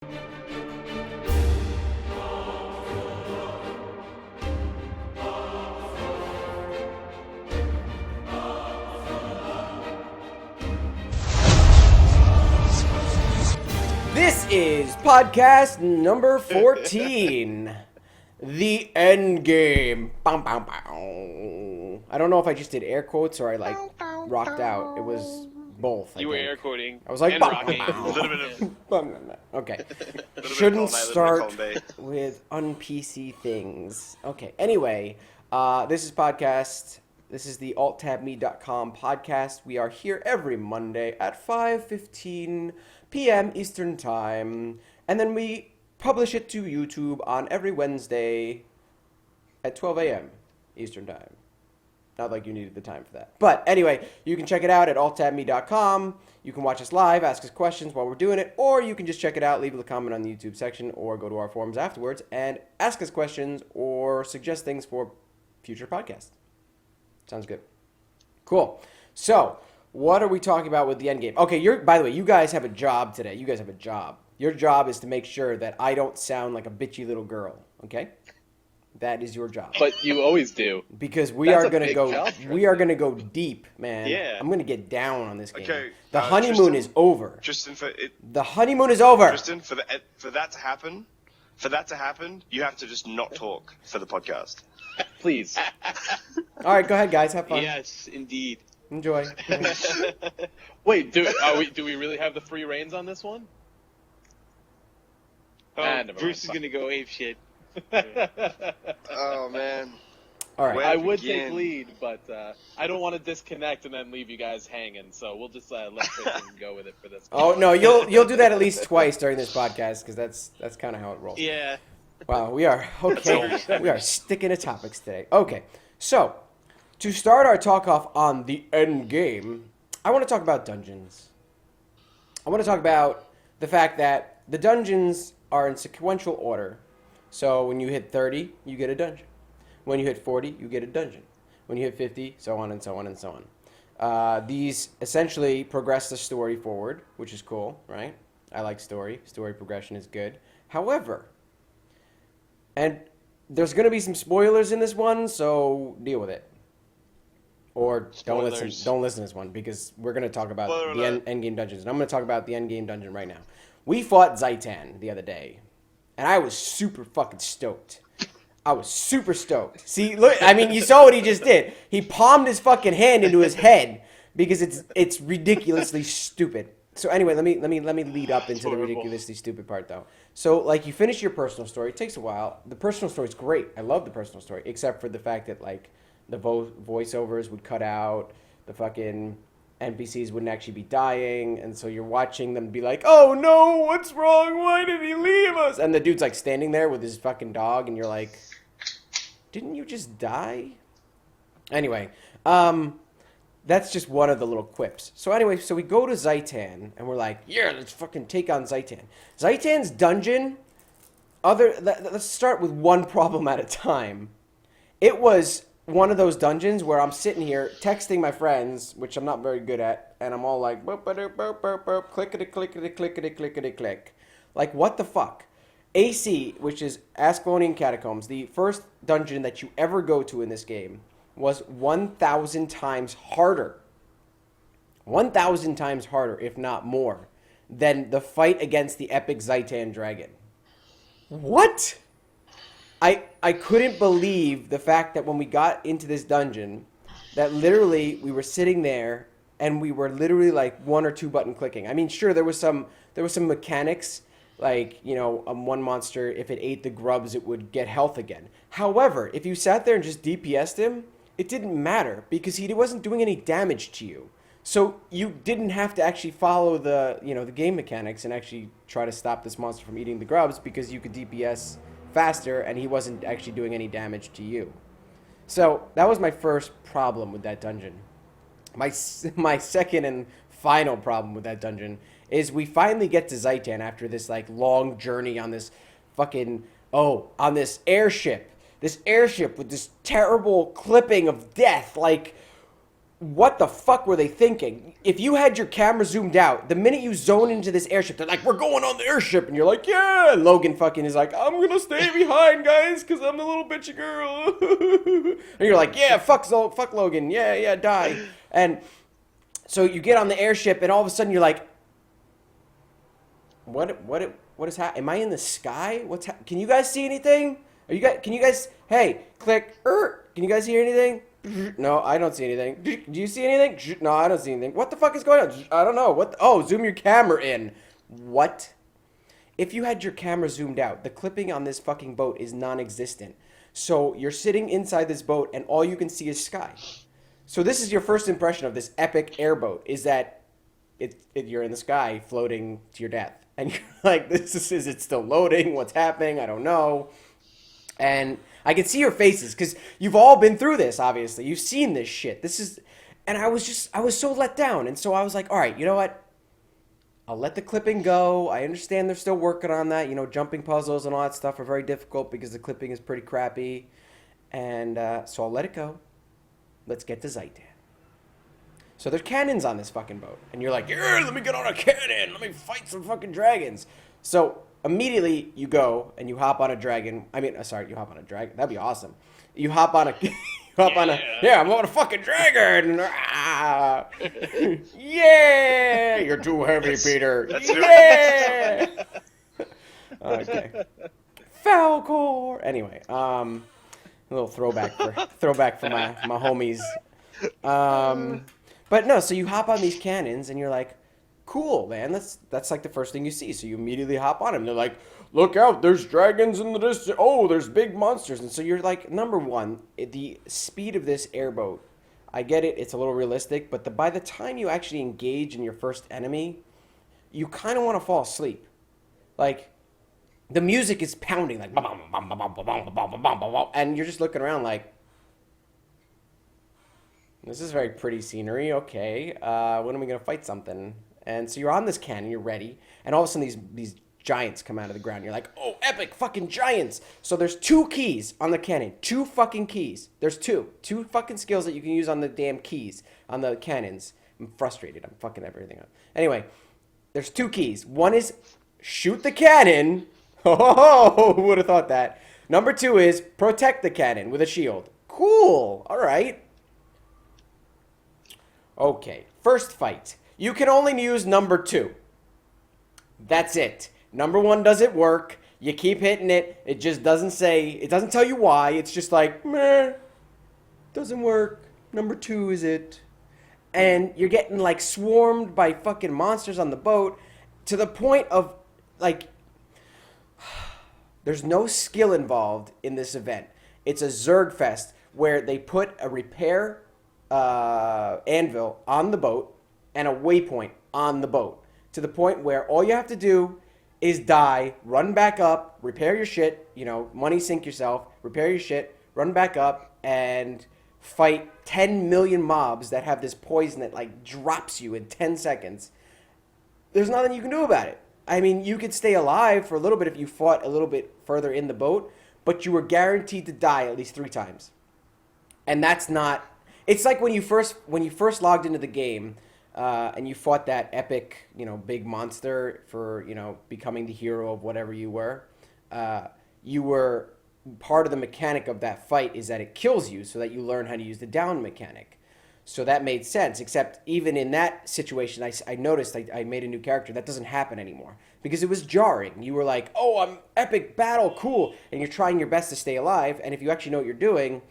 This is podcast number 14, The End Game. Bow, bow, bow. I don't know if I just did air quotes or I rocked out. It was both. You were air quoting. I was like, and bow, rocking. bow, A little bit of. Okay. Shouldn't Start with un-PC things. Okay. Anyway, this is podcast. This is the alttabme.com podcast. We are here every Monday at 5:15 p.m. Eastern Time. And then we publish it to YouTube on every Wednesday at 12 a.m. Eastern Time. Not like you needed the time for that. But anyway, you can check it out at alttabme.com. You can watch us live, ask us questions while we're doing it, or you can just check it out, leave a comment on the YouTube section, or go to our forums afterwards and ask us questions or suggest things for future podcasts. Sounds good. Cool. So, what are we talking about with the end game? Okay, by the way, you guys have a job today. You guys have a job. Your job is to make sure that I don't sound like a bitchy little girl, okay? That is your job. But you always do. Because we That's are a going to big go job, we are going to go deep, man. Yeah. I'm going to get down on this game. Okay, the honeymoon Tristan, is over. Tristan, The honeymoon is over. Tristan, for that to happen, you have to just not talk for the podcast. Please. All right, go ahead, guys. Have fun. Yes, indeed. Enjoy. Wait, do we really have the free reins on this one? Bruce is gonna go ape shit. Oh man. All right. Where I to would begin? take lead, but I don't want to disconnect and then leave you guys hanging. So we'll just let Tristan go with it for this. Oh no, you'll do that at least twice during this podcast because that's kind of how it rolls. Yeah. Wow, we are okay. We are sticking to topics today. Okay, so to start our talk off on the end game, I want to talk about dungeons. I want to talk about the fact that the dungeons are in sequential order. So when you hit 30, you get a dungeon. When you hit 40, you get a dungeon. When you hit 50, so on and so on and so on. These essentially progress the story forward, which is cool, right? I like story. Story progression is good. However, and there's going to be some spoilers in this one, so deal with it. Or don't listen to this one because we're going to talk about the end game dungeons. And I'm going to talk about the end game dungeon right now. We fought Zaitan the other day, and I was super fucking stoked. I was super stoked. See, look, I mean, you saw what he just did. He palmed his fucking hand into his head because it's ridiculously stupid. So anyway, let me lead up into the ridiculously stupid part though. So like you finish your personal story, it takes a while. The personal story's great. I love the personal story, except for the fact that like the voiceovers would cut out, the fucking NPCs wouldn't actually be dying, and so you're watching them be like, "Oh no, what's wrong? Why did he leave us?" And the dude's like standing there with his fucking dog, and you're like, "Didn't you just die?" Anyway, that's just one of the little quips. So anyway, so we go to Zaitan, and we're like, yeah, let's fucking take on Zaitan. Zaitan's dungeon, let's start with one problem at a time. It was one of those dungeons where I'm sitting here texting my friends, which I'm not very good at, and I'm all like, burp, burp, burp, burp, burp, clickety, clickety, clickety, clickety, click. Like, what the fuck? AC, which is Ascalonian Catacombs, the first dungeon that you ever go to in this game, was 1,000 times harder. 1,000 times harder, if not more, than the fight against the epic Zaitan dragon. What? I couldn't believe the fact that when we got into this dungeon, that literally we were sitting there and we were literally like one or two button clicking. I mean, sure, there was some mechanics. Like, you know, one monster, if it ate the grubs, it would get health again. However, if you sat there and just DPS'd him, it didn't matter because he wasn't doing any damage to you. So you didn't have to actually follow the game mechanics and actually try to stop this monster from eating the grubs because you could DPS faster and he wasn't actually doing any damage to you. So that was my first problem with that dungeon. My second and final problem with that dungeon is we finally get to Zaitan after this like long journey on this fucking on this airship with this terrible clipping of death. Like, what the fuck were they thinking? If you had your camera zoomed out, the minute you zone into this airship, they're like, we're going on the airship. And you're like, yeah. And Logan fucking is like, I'm going to stay behind, guys, because I'm the little bitchy girl. And you're like, yeah, fuck Logan. Yeah, die. And so you get on the airship, and all of a sudden you're like, what is happening? Am I in the sky? Can you guys see anything? Can you guys, hey, click, can you guys hear anything? No, I don't see anything. Do you see anything? No, I don't see anything. What the fuck is going on? I don't know. Oh, zoom your camera in. What? If you had your camera zoomed out, the clipping on this fucking boat is non-existent. So you're sitting inside this boat and all you can see is sky. So this is your first impression of this epic airboat, is that you're in the sky floating to your death. And you're like, is it still loading? What's happening? I don't know. And I can see your faces because you've all been through this, obviously. You've seen this shit. And I was so let down. And so I was like, all right, you know what? I'll let the clipping go. I understand they're still working on that. You know, jumping puzzles and all that stuff are very difficult because the clipping is pretty crappy. And so I'll let it go. Let's get to Zaitan. So there's cannons on this fucking boat. And you're like, yeah, let me get on a cannon. Let me fight some fucking dragons. So immediately you go and you hop on a dragon. You hop on a dragon. That'd be awesome. You hop on a... I'm on a fucking dragon. Yeah. You're too heavy, Peter. Yeah. Okay. Falcor. Anyway, a little throwback for my homies. But no, so you hop on these cannons and you're like, cool, man. That's like the first thing you see. So you immediately hop on them. They're like, look out, there's dragons in the distance. Oh, there's big monsters. And so you're like, number one, the speed of this airboat, I get it, it's a little realistic, but by the time you actually engage in your first enemy, you kind of want to fall asleep. Like, the music is pounding, like, and you're just looking around like, this is very pretty scenery, okay. When are we going to fight something? And so you're on this cannon, you're ready, and all of a sudden these giants come out of the ground. You're like, oh, epic fucking giants. So there's 2 keys on the cannon. 2 fucking keys. There's 2 fucking skills that you can use on the damn keys, on the cannons. I'm frustrated. I'm fucking everything up. Anyway, there's 2 keys. One is shoot the cannon. Oh, who would have thought that? Number 2 is protect the cannon with a shield. Cool. All right. Okay, first fight. You can only use number 2. That's it. Number 1 doesn't work. You keep hitting it. It just doesn't tell you why. It's just like, meh, doesn't work. Number 2 is it. And you're getting like swarmed by fucking monsters on the boat to the point of like, there's no skill involved in this event. It's a Zerg fest where they put a repair anvil on the boat and a waypoint on the boat to the point where all you have to do is die, run back up, repair your shit, money sink yourself, repair your shit, run back up, and fight 10 million mobs that have this poison that like drops you in 10 seconds. There's nothing you can do about it. I mean, you could stay alive for a little bit if you fought a little bit further in the boat, but you were guaranteed to die at least 3 times. And that's not... It's like when you first logged into the game and you fought that epic, big monster for, becoming the hero of whatever you were. Part of the mechanic of that fight is that it kills you so that you learn how to use the down mechanic. So that made sense, except even in that situation, I noticed I made a new character. That doesn't happen anymore because it was jarring. You were like, oh, I'm epic battle, cool. And you're trying your best to stay alive. And if you actually know what you're doing,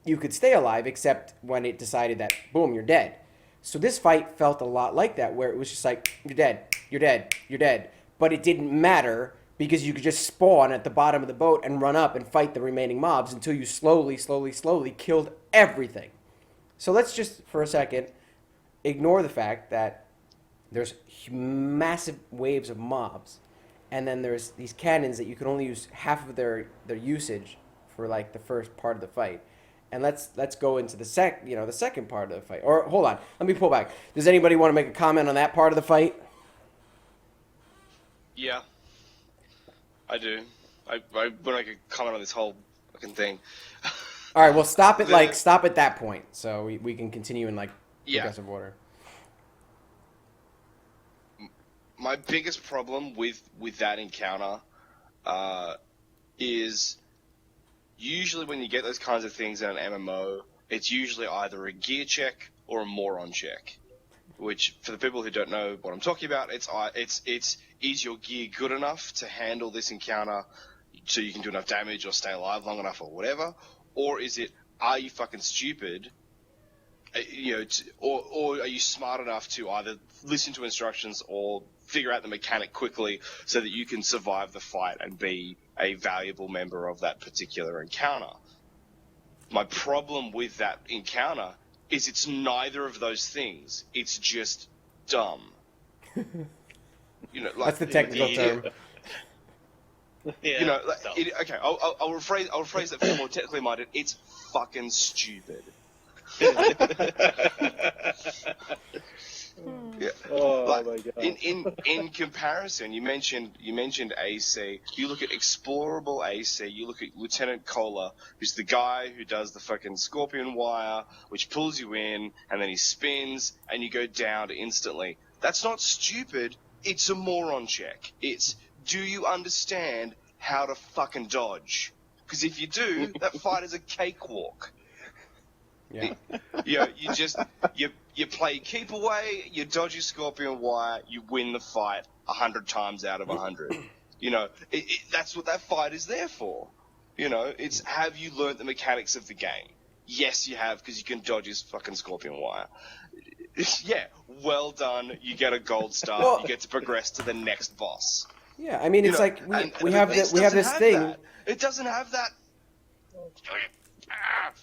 you could stay alive, except when it decided that, boom, you're dead. So this fight felt a lot like that, where it was just like, you're dead, you're dead, you're dead. But it didn't matter because you could just spawn at the bottom of the boat and run up and fight the remaining mobs until you slowly killed everything. So let's just, for a second, ignore the fact that there's massive waves of mobs, and then there's these cannons that you can only use half of their usage for like the first part of the fight. And let's go into the second part of the fight. Or hold on, let me pull back. Does anybody want to make a comment on that part of the fight? Yeah, I do. I want to make a comment on this whole fucking thing. All right, well stop at that point, so we can continue in like Yeah. progressive order. My biggest problem with that encounter is usually when you get those kinds of things in an MMO, it's usually either a gear check or a moron check. Which, for the people who don't know what I'm talking about, it's is your gear good enough to handle this encounter, so you can do enough damage or stay alive long enough or whatever, or is it, are you fucking stupid? Or are you smart enough to either listen to instructions or figure out the mechanic quickly so that you can survive the fight and be a valuable member of that particular encounter? My problem with that encounter is it's neither of those things. It's just dumb. That's the technical term. Yeah. Okay, I'll rephrase that for the more technically minded. It's fucking stupid. Yeah. Oh Like, my god. in comparison, you mentioned AC. You look at explorable AC. You look at Lieutenant Kohler, who's the guy who does the fucking scorpion wire, which pulls you in, and then he spins, and you go down instantly. That's not stupid. It's a moron check. It's, do you understand how to fucking dodge? Because if you do, that fight is a cakewalk. Yeah. You play keep away, you dodge your scorpion wire, you win the fight 100 times out of 100. That's what that fight is there for. It's, have you learnt the mechanics of the game? Yes, you have, because you can dodge his fucking scorpion wire. Yeah, well done. You get a gold star. Well, you get to progress to the next boss. Yeah, I mean, it's like we have this thing. That. It doesn't have that.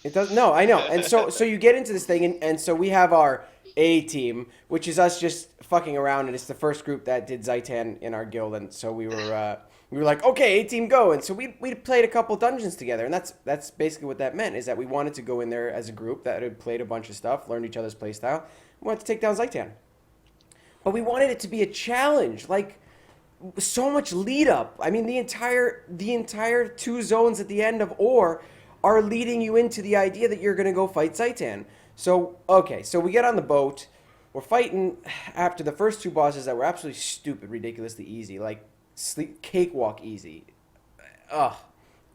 It does. No, I know. And so you get into this thing, and so we have our A team, which is us just fucking around, and it's the first group that did Zaitan in our guild, and so we were like, okay, A team, go. And so we played a couple dungeons together, and that's basically what that meant, is that we wanted to go in there as a group that had played a bunch of stuff, learned each other's playstyle, we wanted to take down Zaitan. But we wanted it to be a challenge, like so much lead up. I mean, the entire 2 zones at the end of Ore are leading you into the idea that you're going to go fight Zaitan. So, okay, so we get on the boat. We're fighting after the first 2 bosses that were absolutely stupid, ridiculously easy, like cakewalk easy. Ugh.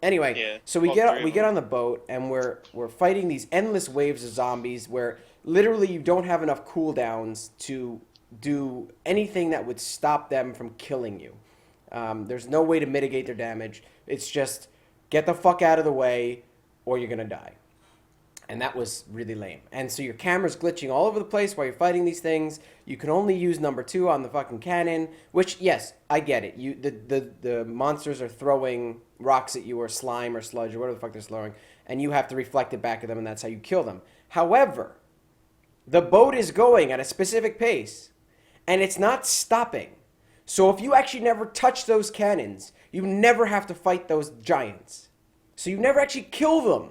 Anyway, Yeah, so we all get three of we get them. on the boat, and we're fighting these endless waves of zombies where literally you don't have enough cooldowns to do anything that would stop them from killing you. There's no way to mitigate their damage. It's just get the fuck out of the way, or you're gonna die. And that was really lame. And so your camera's glitching all over the place while you're fighting these things. You can only use number 2 on the fucking cannon, which, yes, I get it. The monsters are throwing rocks at you, or slime or sludge or whatever the fuck they're throwing, and you have to reflect it back at them, and that's how you kill them. However, the boat is going at a specific pace, and it's not stopping. So if you actually never touch those cannons, you never have to fight those giants. So you never actually kill them.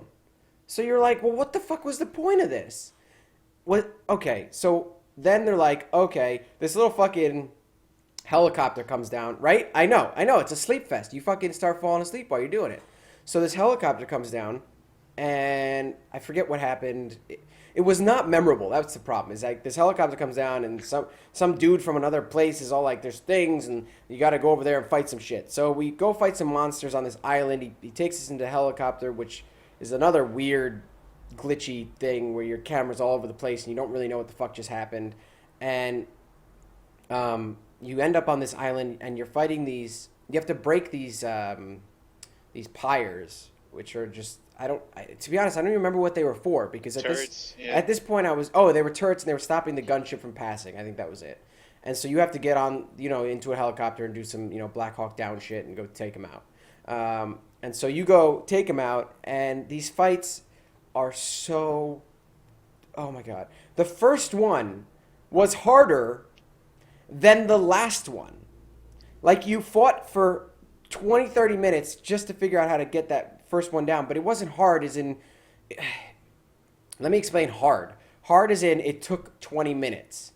So you're like, well, what the fuck was the point of this? What? Okay, so then they're like, okay, this little fucking helicopter comes down, right? I know, it's a sleep fest. You fucking start falling asleep while you're doing it. So this helicopter comes down, and I forget what happened. It was not memorable. That's the problem. Is like this helicopter comes down, and some dude from another place is all like, there's things, and you got to go over there and fight some shit. So we go fight some monsters on this island. He takes us into a helicopter, which is another weird, glitchy thing where your camera's all over the place and you don't really know what the fuck just happened. And you end up on this island, and you're fighting these. You have to break these pyres, which are just. To be honest, I don't even remember what they were for, because at this point they were turrets, and they were stopping the gunship from passing. I think that was it. And so you have to get on, into a helicopter and do some, Black Hawk Down shit and go take them out. And so you go take them out, and these fights are so, oh my God. The first one was harder than the last one. Like, you fought for 20, 30 minutes just to figure out how to get that first one down, but it wasn't hard as in, let me explain hard. Hard as in it took 20 minutes.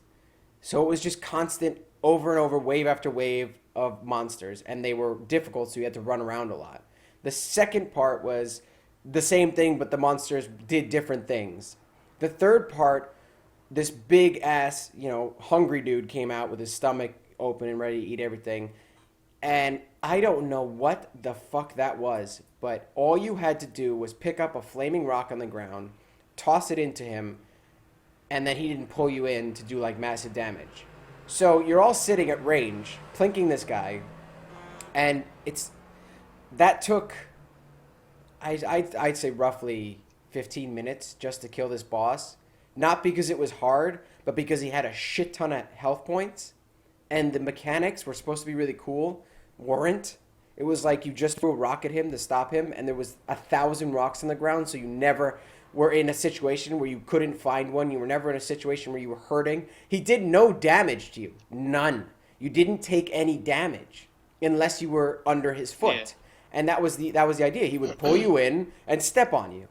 So it was just constant over and over, wave after wave of monsters, and they were difficult, so you had to run around a lot. The second part was the same thing, but the monsters did different things. The third part this big ass, hungry dude came out with his stomach open and ready to eat everything. And I don't know what the fuck that was, but all you had to do was pick up a flaming rock on the ground, toss it into him, and then he didn't pull you in to do like massive damage. So you're all sitting at range, plinking this guy, and that took, I'd say roughly 15 minutes just to kill this boss. Not because it was hard, but because he had a shit ton of health points, and the mechanics were supposed to be really cool, weren't. It was like you just threw a rock at him to stop him, and there was 1,000 rocks on the ground, so you never were in a situation where you couldn't find one. You were never in a situation where you were hurting. He did no damage to you. None. You didn't take any damage unless you were under his foot. Yeah. And that was the idea. He would pull you in and step on you.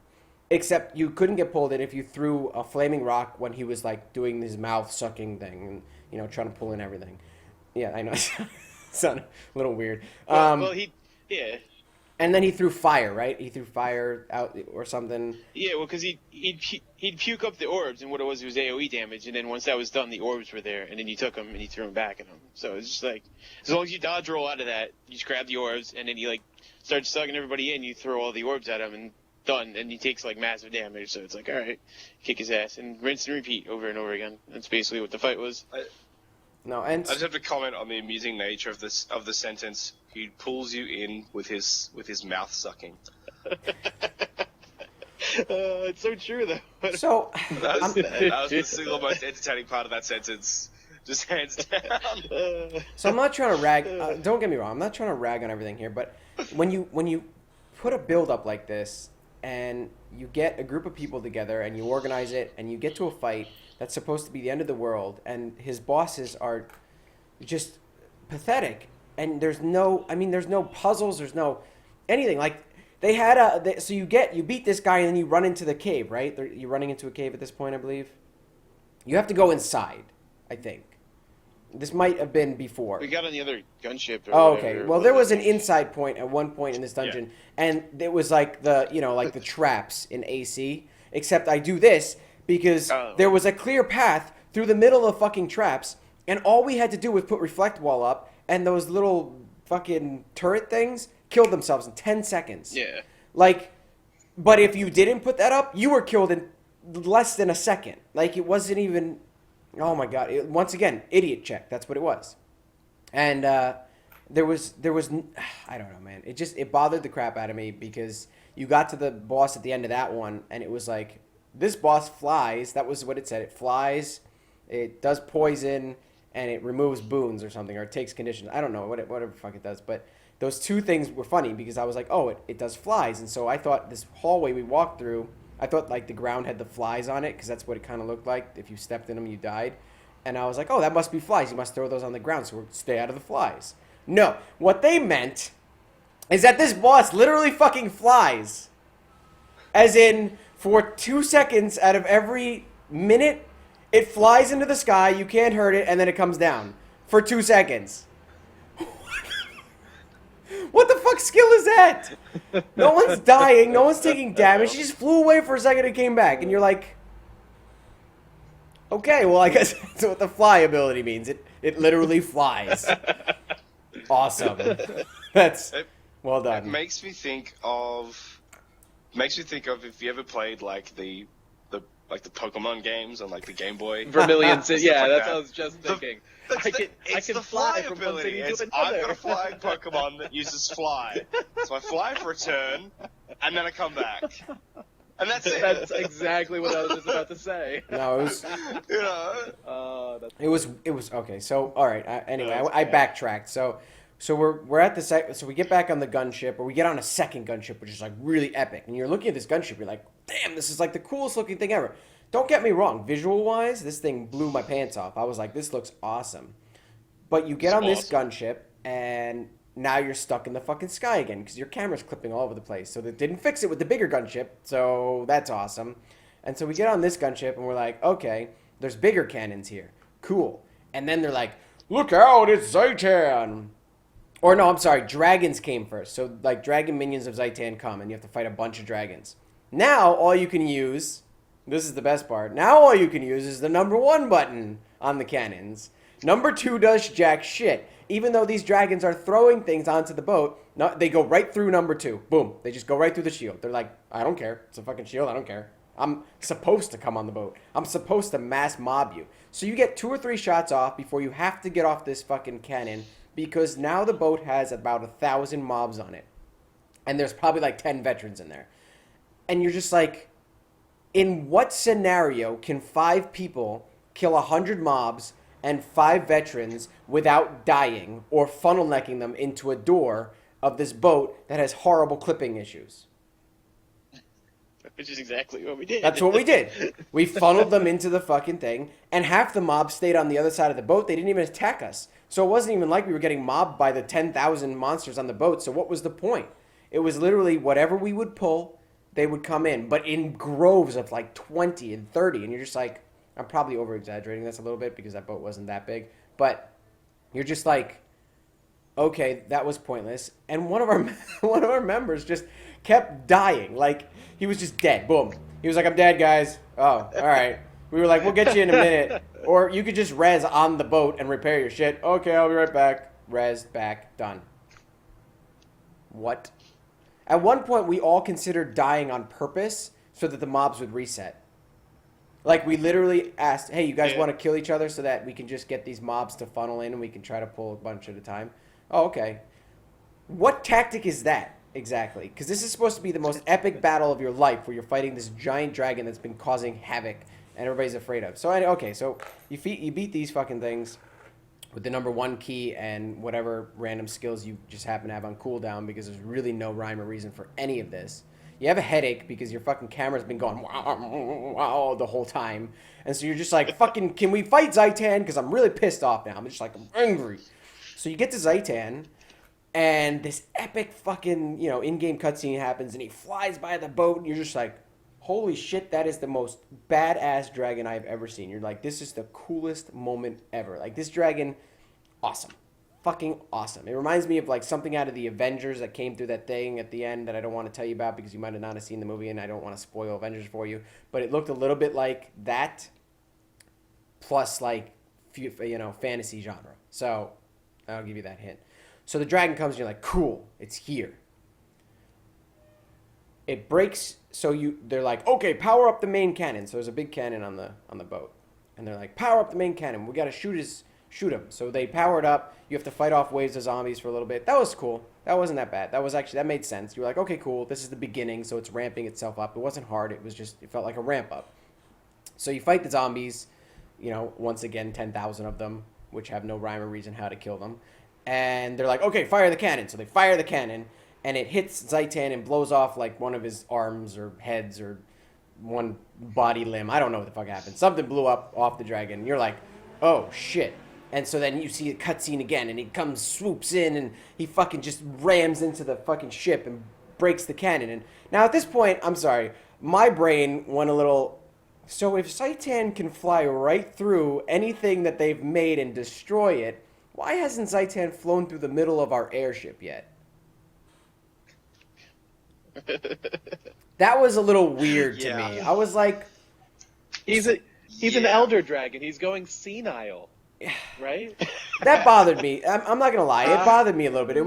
Except you couldn't get pulled in if you threw a flaming rock when he was like doing his mouth sucking thing and trying to pull in everything. Yeah, I know. Sound a little weird. And then he threw fire, right? He threw fire out or something. Yeah, well, because he'd puke up the orbs, and what it was AOE damage, and then once that was done, the orbs were there, and then you took them and you threw them back at him. So it's just like, as long as you dodge roll out of that, you just grab the orbs, and then you like start sucking everybody in, you throw all the orbs at him, and done, and he takes like massive damage. So it's like, all right, kick his ass and rinse and repeat over and over again. That's basically what the fight was. No, and I just have to comment on the amusing nature of the sentence. He pulls you in with his mouth sucking. It's so true though. so That was the single most entertaining part of that sentence, just hands down. So I'm not trying to rag. Don't get me wrong. I'm not trying to rag on everything here, but when you put a build up like this and you get a group of people together and you organize it and you get to a fight that's supposed to be the end of the world and his bosses are just pathetic and there's no puzzles, there's no anything. Like they had so you beat this guy and then you run into the cave, right? You're running into a cave at this point, I believe. You have to go inside, I think. This might have been before. We got on the other gunship. Oh, okay. Well, there was an inside point at one point in this dungeon, and it was like the traps in AC. Except I do this because there was a clear path through the middle of fucking traps, and all we had to do was put reflect wall up, and those little fucking turret things killed themselves in 10 seconds. Yeah. Like, but if you didn't put that up, you were killed in less than a second. Like, it wasn't even. Oh my god! Once again, idiot check. That's what it was, and there was I don't know, man. It bothered the crap out of me because you got to the boss at the end of that one, and it was like this boss flies. That was what it said. It flies. It does poison, and it removes boons or something, or it takes conditions. I don't know whatever the fuck it does, but those two things were funny because I was like, oh, it does flies, and so I thought this hallway we walked through. I thought like the ground had the flies on it because that's what it kind of looked like. If you stepped in them, you died. And I was like, oh, that must be flies. You must throw those on the ground so we'll stay out of the flies. No, what they meant is that this boss literally fucking flies. As in, for 2 seconds out of every minute, it flies into the sky, you can't hurt it, and then it comes down. For 2 seconds. What the fuck skill is that? No one's dying. No one's taking damage. She just flew away for a second and came back. And you're like, okay, well, I guess that's what the fly ability means. It literally flies. Awesome. That's well done. It makes me think of if you ever played like the Pokemon games on like the Game Boy. Vermilion, yeah, like that's that. what I was just thinking. I It's can the fly fly from one ability. city to I've another. got a flying Pokemon that uses fly. So I fly for a turn, and then I come back. And that's it. That's exactly what I was just about to say. No, it was. You know? It was okay. So all right. Anyway, That's I bad. backtracked. So we're at the so we get back on the gunship, or we get on a second gunship, which is like really epic. And you're looking at this gunship, you're like, damn, this is like the coolest looking thing ever. Don't get me wrong, visual wise, this thing blew my pants off. I was like, this looks awesome. But you get on this gunship, and now you're stuck in the fucking sky again because your camera's clipping all over the place. So they didn't fix it with the bigger gunship, so that's awesome. And so we get on this gunship, and we're like, okay, there's bigger cannons here. Cool. And then they're like, look out, it's Zaitan. Or no, I'm sorry, dragons came first. So like dragon minions of Zaitan come, and you have to fight a bunch of dragons. Now all you can use This is the best part. Now all you can use is the number 1 button on the cannons. Number 2 does jack shit. Even though these dragons are throwing things onto the boat, no, they go right through number 2. Boom. They just go right through the shield. They're like, I don't care. It's a fucking shield. I don't care. I'm supposed to come on the boat. I'm supposed to mass mob you. So you get 2 or 3 shots off before you have to get off this fucking cannon because now the boat has about 1,000 mobs on it. And there's probably like 10 veterans in there. And you're just like, in what scenario can 5 people kill 100 mobs and 5 veterans without dying or funnel necking them into a door of this boat that has horrible clipping issues? Which is exactly what we did. That's what we did. We funneled them into the fucking thing, and half the mob stayed on the other side of the boat. They didn't even attack us. So it wasn't even like we were getting mobbed by the 10,000 monsters on the boat. So what was the point? It was literally whatever we would pull, they would come in, but in groves of like 20 and 30. And you're just like, I'm probably over-exaggerating this a little bit because that boat wasn't that big. But you're just like, okay, that was pointless. And one of our members just kept dying. Like, he was just dead. Boom. He was like, I'm dead, guys. Oh, all right. We were like, we'll get you in a minute. Or you could just res on the boat and repair your shit. Okay, I'll be right back. Res, back, done. What? At one point, we all considered dying on purpose so that the mobs would reset. Like, we literally asked, hey, you guys want to kill each other so that we can just get these mobs to funnel in and we can try to pull a bunch at a time? Oh, okay. What tactic is that exactly? Because this is supposed to be the most epic battle of your life where you're fighting this giant dragon that's been causing havoc and everybody's afraid of. So, okay, so you beat these fucking things with the number 1 key and whatever random skills you just happen to have on cooldown because there's really no rhyme or reason for any of this. You have a headache because your fucking camera's been going wow the whole time. And so you're just like, fucking, can we fight Zaitan? Because I'm really pissed off now. I'm just like, I'm angry. So you get to Zaitan, and this epic fucking, in-game cutscene happens, and he flies by the boat, and you're just like, holy shit, that is the most badass dragon I've ever seen. You're like, this is the coolest moment ever. Like, this dragon, awesome. Fucking awesome. It reminds me of like something out of the Avengers that came through that thing at the end that I don't want to tell you about because you might have not seen the movie and I don't want to spoil Avengers for you. But it looked a little bit like that plus like, fantasy genre. So I'll give you that hint. So the dragon comes and you're like, cool, it's here. It breaks, so they're like, okay, power up the main cannon. So there's a big cannon on the boat. And they're like, power up the main cannon. We got to shoot him. So they power it up. You have to fight off waves of zombies for a little bit. That was cool. That wasn't that bad. That made sense. You were like, okay, cool. This is the beginning, so it's ramping itself up. It wasn't hard. It felt like a ramp up. So you fight the zombies, once again, 10,000 of them, which have no rhyme or reason how to kill them. And they're like, okay, fire the cannon. So they fire the cannon, and it hits Zaitan and blows off like one of his arms or heads or one body limb. I don't know what the fuck happened. Something blew up off the dragon. You're like, oh, shit. And so then you see a cutscene again, and he swoops in, and he fucking just rams into the fucking ship and breaks the cannon. And now at this point, I'm sorry, my brain went a little... So if Zaitan can fly right through anything that they've made and destroy it, why hasn't Zaitan flown through the middle of our airship yet? That was a little weird to me. I was like... He's an elder dragon. He's going senile. Right? That bothered me. I'm not gonna lie. It bothered me a little bit. It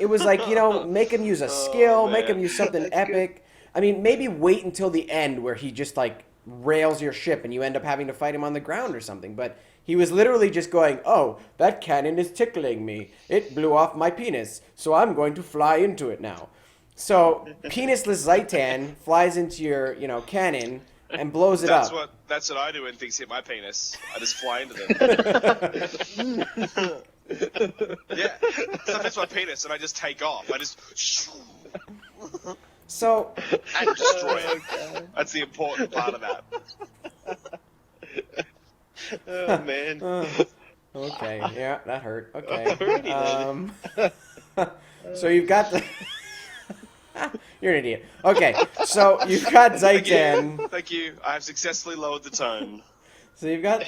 was like, make him use a skill, make him use something epic. Good. I mean, maybe wait until the end where he just like rails your ship and you end up having to fight him on the ground or something. But he was literally just going, oh, that cannon is tickling me. It blew off my penis, so I'm going to fly into it now. So penisless Zaitan flies into your, cannon and blows it up. That's what I do when things hit my penis. I just fly into them. Yeah, stuff hits my penis and I just take off. I just so and destroy it. That's the important part of that. Oh man. Okay, yeah, that hurt. Okay. So you've got the. You're an idiot. Okay, so you've got Zaitan. Thank you. I have successfully lowered the tone. So you've got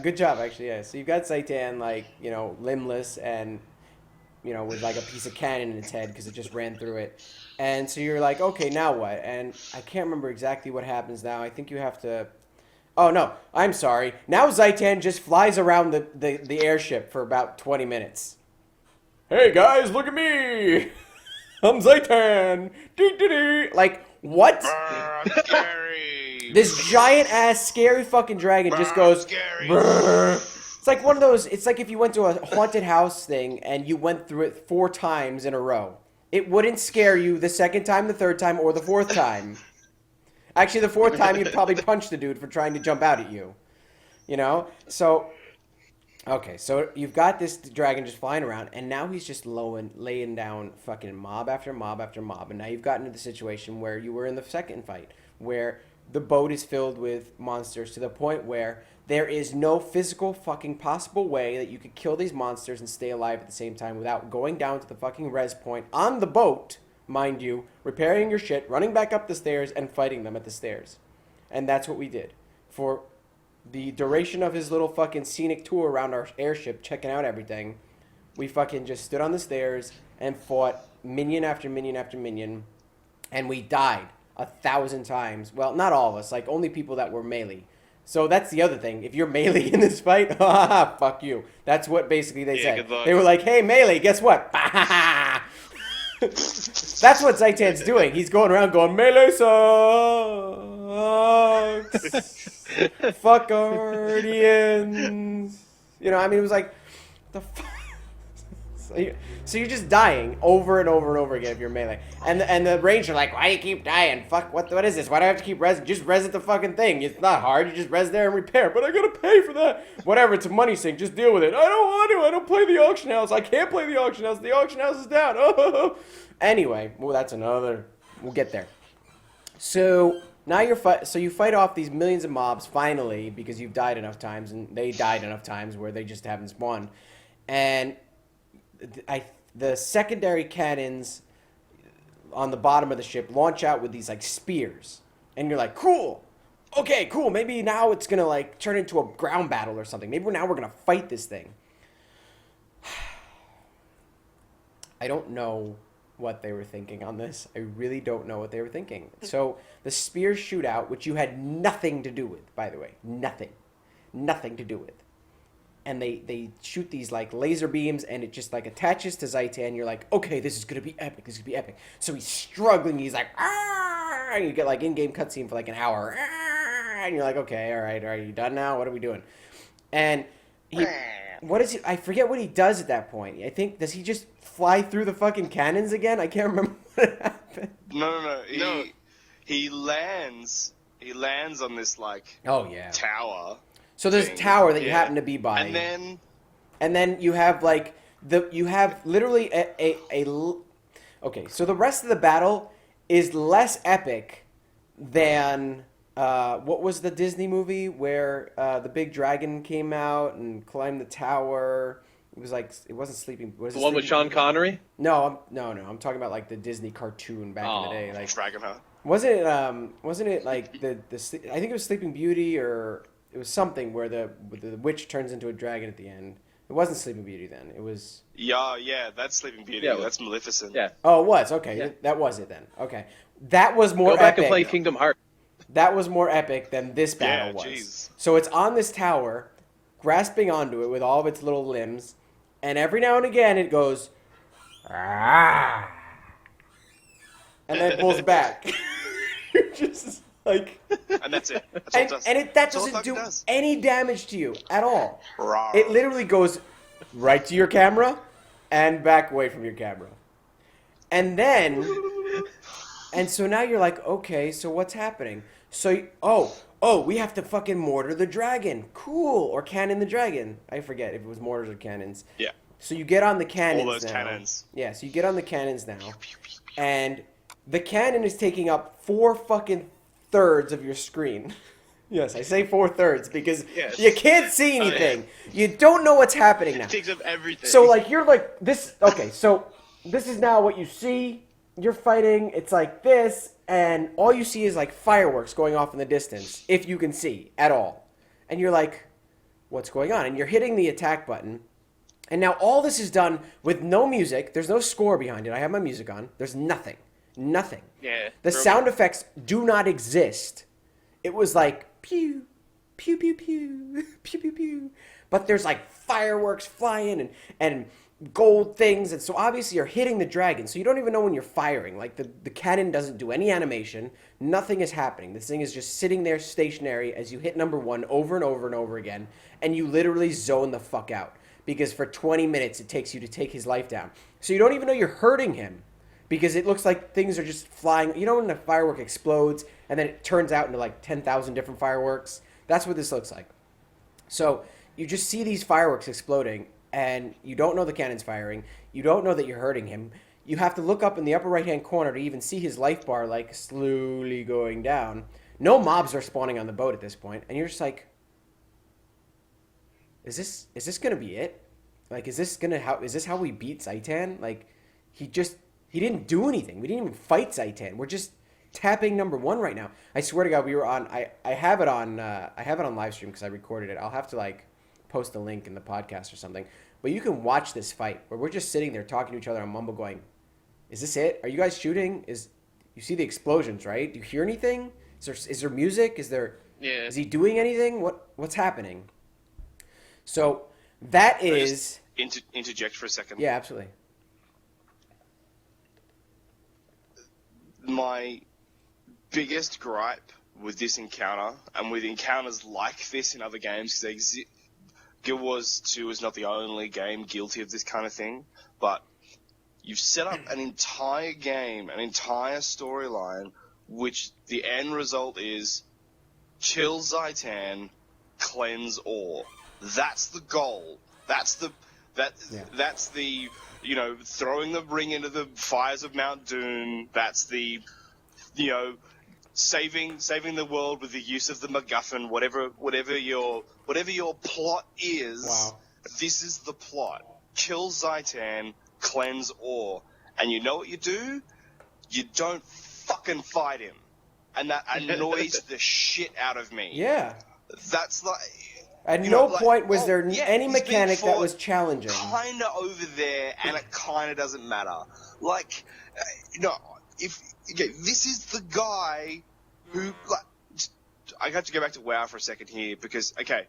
good job actually. Yeah. So you've got Zaitan like limbless and with like a piece of cannon in its head because it just ran through it. And so you're like, okay, now what? And I can't remember exactly what happens now. I think you have to. Oh no, I'm sorry. Now Zaitan just flies around the airship for about 20 minutes. Hey guys, look at me! I'm Zaitan! Dee-dee-dee. Like, what? I'm scary. This giant ass scary fucking dragon just goes. Scary. It's like one of those. It's like if you went to a haunted house thing and you went through it 4 times in a row. It wouldn't scare you the second time, the third time, or the 4th time. Actually, the 4th time you'd probably punch the dude for trying to jump out at you. So. Okay, so you've got this dragon just flying around, and now he's just laying down fucking mob after mob after mob. And now you've gotten to the situation where you were in the second fight, where the boat is filled with monsters to the point where there is no physical fucking possible way that you could kill these monsters and stay alive at the same time without going down to the fucking res point on the boat, mind you, repairing your shit, running back up the stairs, and fighting them at the stairs. And that's what we did. For the duration of his little fucking scenic tour around our airship, checking out everything, we fucking just stood on the stairs and fought minion after minion after minion, and we died 1,000 times. Well, not all of us, like only people that were melee. So that's the other thing. If you're melee in this fight, fuck you. That's what basically they said. Good luck. They were like, hey, melee, guess what? That's what Zaitan's doing. He's going around going, melee sucks. Fuck Guardians. It was like, the fuck? So you're just dying over and over and over again if you're melee. And the ranger like, why do you keep dying? Fuck, what is this? Why do I have to keep res? Just res at the fucking thing. It's not hard. You just res there and repair. But I gotta pay for that. Whatever, it's a money sink. Just deal with it. I don't want to. I don't play the auction house. I can't play the auction house. The auction house is down. Oh. Anyway, well, that's another. We'll get there. So now you fight off these millions of mobs finally because you've died enough times and they died enough times where they just haven't spawned. And the secondary cannons on the bottom of the ship launch out with these like spears, and you're like, cool, okay, cool. Maybe now it's gonna like turn into a ground battle or something. Maybe now we're gonna fight this thing. I don't know what they were thinking on this. I really don't know what they were thinking. So the spears shoot out, which you had nothing to do with, by the way, nothing to do with. And they shoot these like laser beams, and it just like attaches to Zaitan. You're like, okay, this is gonna be epic. This is gonna be epic. So he's struggling. He's like, ah! And you get like in-game cutscene for like an hour. Ah! And you're like, okay, all right, are you done now? What are we doing? And what is he? I forget what he does at that point. I think does he just fly through the fucking cannons again? I can't remember what happened. No. He lands. He lands on this like tower. So there's a tower that you happen to be by, and then you have like literally okay. So the rest of the battle is less epic than what was the Disney movie where the big dragon came out and climbed the tower. It was like it wasn't Sleeping. The one with Sean Connery? No. I'm talking about like the Disney cartoon back in the day, like Dragonheart. Wasn't it like the I think it was Sleeping Beauty or. It was something where the witch turns into a dragon at the end. It wasn't Sleeping Beauty then. It was... Yeah, that's Sleeping Beauty. Yeah, that's Maleficent. Yeah. Oh, it was. Okay, Yeah. That was it then. Okay. That was more epic. Go back and play Kingdom Hearts. That was more epic than this battle was. Jeez. So it's on this tower, grasping onto it with all of its little limbs, and every now and again it goes... Ah! And then it pulls back. You're just... Like, and that's it. That's all it does. And that doesn't do any damage to you at all. Rawr. It literally goes right to your camera and back away from your camera. And then, and so now you're like, okay, so what's happening? So, we have to fucking mortar the dragon. Cool. Or cannon the dragon. I forget if it was mortars or cannons. Yeah. So you get on the cannons all those now. cannons. Yeah, so you get on the cannons now. And the cannon is taking up 4 fucking thirds of your screen. Yes, I say 4/3 because you can't see anything. You don't know what's happening now. It takes up everything. So like you're like this. Okay, so this is now what you see. You're fighting. It's like this, and all you see is like fireworks going off in the distance, if you can see at all. And you're like, what's going on? And you're hitting the attack button, And now all this is done with no music. There's no score behind it. I have my music on. There's nothing. Nothing. Yeah. The sound effects do not exist. It was like pew, pew, pew, pew, pew, pew, pew. But there's like fireworks flying and gold things. And so obviously you're hitting the dragon. So you don't even know when you're firing. Like the cannon doesn't do any animation. Nothing is happening. This thing is just sitting there stationary as you hit number 1 over and over and over again. And you literally zone the fuck out. Because for 20 minutes it takes you to take his life down. So you don't even know you're hurting him. Because it looks like things are just flying. You know when the firework explodes and then it turns out into like 10,000 different fireworks? That's what this looks like. So you just see these fireworks exploding and you don't know the cannon's firing. You don't know that you're hurting him. You have to look up in the upper right-hand corner to even see his life bar like slowly going down. No mobs are spawning on the boat at this point. And you're just like, is this gonna be it? Like, is this how we beat Zaitan? Like, he didn't do anything. We didn't even fight Zaitan. We're just tapping number 1 right now. I swear to God, we were on. I have it on live stream because I recorded it. I'll have to like post a link in the podcast or something. But you can watch this fight where we're just sitting there talking to each other on Mumble, going, "Is this it? Are you guys shooting? You see the explosions, right? Do you hear anything? Is there music? Is he doing anything? What's happening?" So that is interject for a second. Yeah, absolutely. My biggest gripe with this encounter, and with encounters like this in other games, because Guild Wars 2 is not the only game guilty of this kind of thing, but you've set up an entire game, an entire storyline, which the end result is kill Zaitan, cleanse ore. That's the goal. That's the throwing the ring into the fires of Mount Doom. That's the saving the world with the use of the MacGuffin. Whatever your plot is. Wow. This is the plot. Kill Zaitan, cleanse ore. And you know what you do? You don't fucking fight him. And that annoys the shit out of me. Yeah. That's like... At no point was there any mechanic that was challenging. Kind of over there, and it kind of doesn't matter. Like, this is the guy who, like, I have to go back to WoW for a second here because, okay,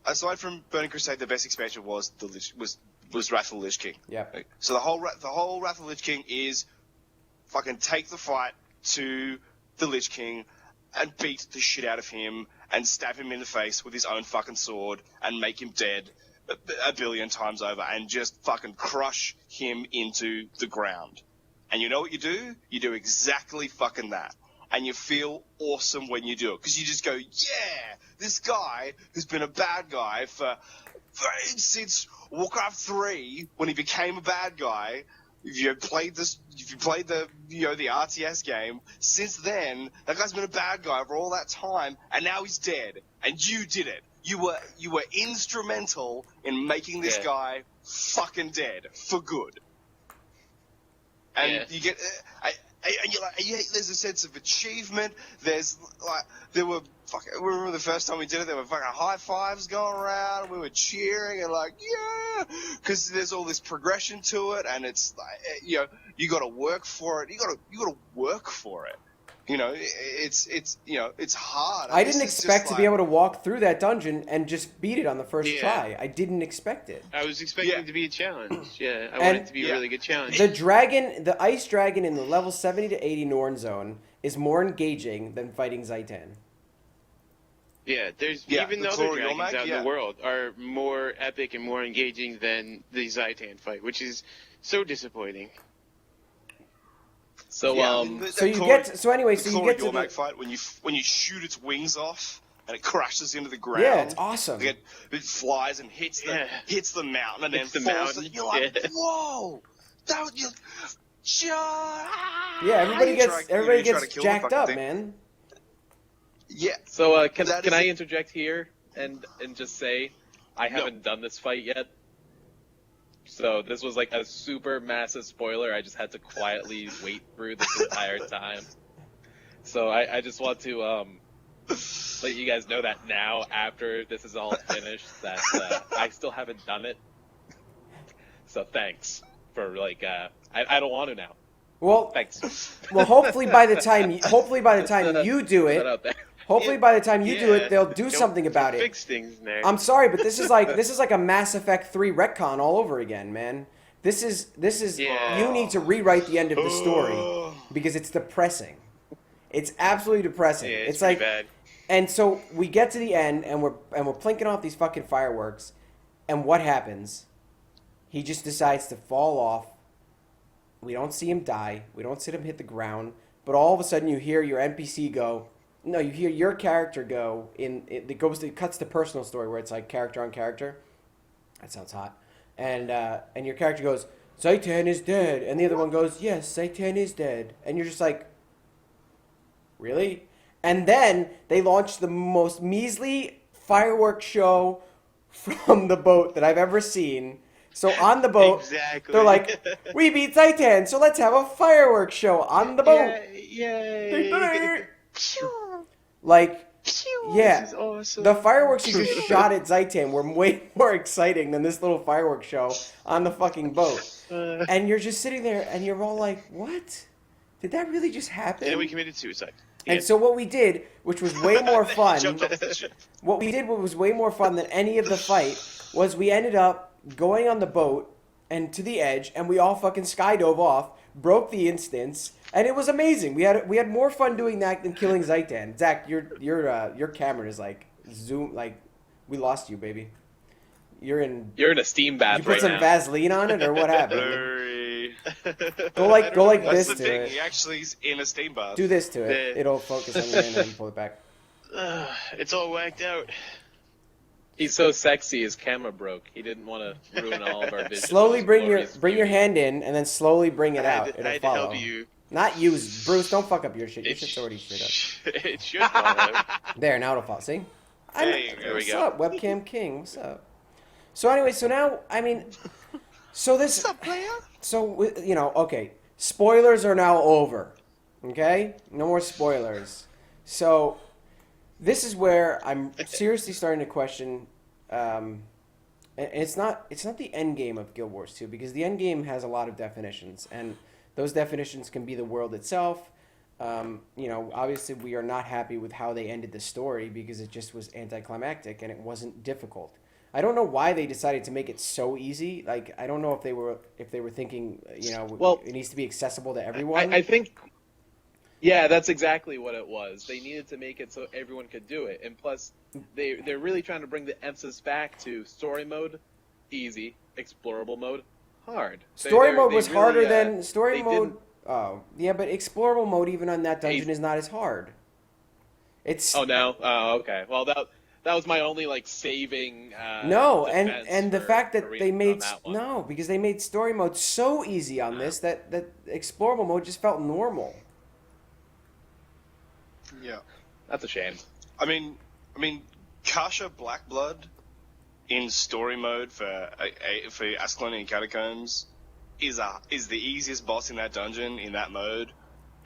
aside from Burning Crusade, the best expansion was Wrath of the Lich King. Yeah. So the whole Wrath of the Lich King is fucking take the fight to the Lich King and beat the shit out of him and stab him in the face with his own fucking sword and make him dead a billion times over and just fucking crush him into the ground. And you know what you do? You do exactly fucking that. And you feel awesome when you do it. Because you just go, yeah, this guy who's been a bad guy since Warcraft 3, when he became a bad guy, if you played the RTS game, since then, that guy's been a bad guy for all that time, and now he's dead. And you did it. You were instrumental in making this guy fucking dead for good. And you get, and you're like, there's a sense of achievement. There's like, I remember the first time we did it, there were fucking high fives going around. We were cheering and like, yeah, because there's all this progression to it, and it's like, you got to work for it. You got to work for it. It's hard. I didn't expect to be able to walk through that dungeon and just beat it on the first try. I didn't expect it. I was expecting it to be a challenge. Yeah, I wanted it to be a really good challenge. The ice dragon in the level 70 to 80 Norn zone is more engaging than fighting Zaitan. Yeah, even the other dragons out in the world are more epic and more engaging than the Zaitan fight, which is so disappointing. So you get to the fight when you shoot its wings off and it crashes into the ground. Yeah, it's awesome. It flies and hits the mountain and then falls. And you're like, whoa, that was just. Yeah, everybody gets jacked up, man. Yeah. So can I interject here and just say I haven't done this fight yet. So this was like a super massive spoiler. I just had to quietly wait through this entire time. So I just want to let you guys know that now, after this is all finished, that I still haven't done it. So thanks for I don't want to now. Well, Thanks. well, hopefully by the time you do Put that it, out there. hopefully by the time you do Yeah. it, they'll do something about it. Fix things there. I'm sorry, but this is like a Mass Effect 3 retcon all over again, man. This is Yeah. you need to rewrite the end of the story because it's depressing. It's absolutely depressing. Yeah, it's pretty like bad. And so we get to the end and we're plinking off these fucking fireworks, and what happens? He just decides to fall off. We don't see him die. We don't see him hit the ground. But all of a sudden, you hear your NPC go. No, you hear your character go in. It cuts to personal story where it's like character on character. That sounds hot. And your character goes, Zaitan is dead, and the other one goes, yes, Zaitan is dead, and you're just like, really? And then they launch the most measly fireworks show from the boat that I've ever seen. So on the boat, Exactly. they're like, we beat Zaitan, so let's have a fireworks show on the boat. Yay! Like, yeah, This is awesome. the fireworks you just shot at Zaitan were way more exciting than this little fireworks show on the fucking boat. And you're just sitting there and you're all like, what? Did that really just happen? And then we committed suicide. And so what we did, which was way more fun, Jumped off the ship. what was way more fun than any of the fight, was we ended up going on the boat and to the edge, and we all fucking skydove off, broke the instance, and it was amazing. We had more fun doing that than killing Zaitan. Zach, your camera is like zoom, like we lost you, baby. You're in a steam bath You put right some now. Vaseline on it, or what happened? Blurry. Go like That's this the to thing. it. He actually is in a steam bath. Do this to it. It'll focus on you and then pull it back. It's all whacked out. He's so sexy, his camera broke. He didn't want to ruin all of our vision. Slowly bring your Glorious hand in, and then slowly bring it out. I It'll had to follow. help you. Not you, Bruce. Don't fuck up your shit. Your It shit's already shit up. It should fall out. There, now it'll fall. See? There we What's go. up, Webcam King? What's up? So anyway, so now, I mean, so this... What's up, player? So, okay. Spoilers are now over. Okay? No more spoilers. So, this is where I'm seriously starting to question... and it's not the end game of Guild Wars 2, because the end game has a lot of definitions, and those definitions can be the world itself. Obviously we are not happy with how they ended the story because it just was anticlimactic and it wasn't difficult. I don't know why they decided to make it so easy. Like, I don't know if they were thinking, Well, it needs to be accessible to everyone. I think, yeah, that's exactly what it was. They needed to make it so everyone could do it, and plus, they're really trying to bring the emphasis back to story mode, easy, explorable mode, hard. Story mode was really, harder than story they mode. didn't- Oh, yeah, but explorable mode even on that dungeon is not as hard. It's Oh no. Oh, okay. Well, that was my only saving. No, defense and the for fact that Arena they on made that one. no, because they made story mode so easy on this that explorable mode just felt normal. Yeah. That's a shame. I mean, Kasha Blackblood in story mode for Ascalonian Catacombs is the easiest boss in that dungeon in that mode,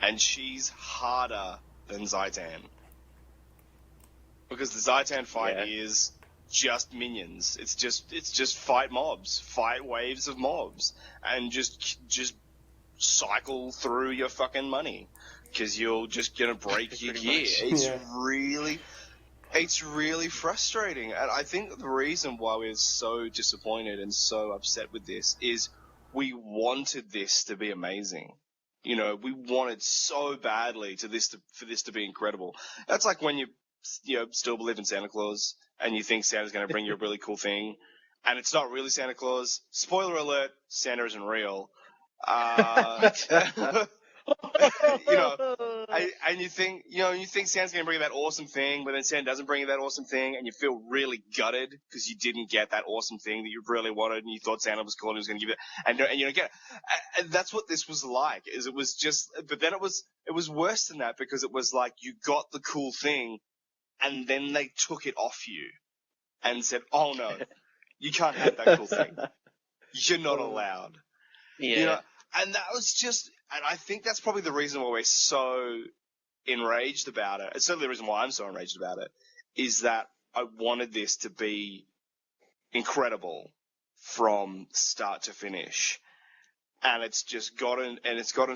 and she's harder than Zaitan. Because the Zaitan fight is just minions. It's just fight mobs, fight waves of mobs, and just cycle through your fucking money, because you're just gonna break your Pretty gear. much. It's really frustrating, and I think the reason why we're so disappointed and so upset with this is we wanted this to be amazing. We wanted so badly for this to be incredible. That's like when you still believe in Santa Claus and you think Santa's going to bring you a really cool thing, and it's not really Santa Claus. Spoiler alert: Santa isn't real. And you think Santa's going to bring you that awesome thing, but then Santa doesn't bring you that awesome thing, and you feel really gutted because you didn't get that awesome thing that you really wanted, and you thought Santa was cool and he was going to give it, and you don't get it. And that's what this was like. But then it was worse than that, because it was like you got the cool thing, and then they took it off you and said, "Oh no, you can't have that cool thing. You're not allowed." Yeah. And that was just, and I think that's probably the reason why we're so enraged about it. It's certainly the reason why I'm so enraged about it is that I wanted this to be incredible from start to finish, and it's gotten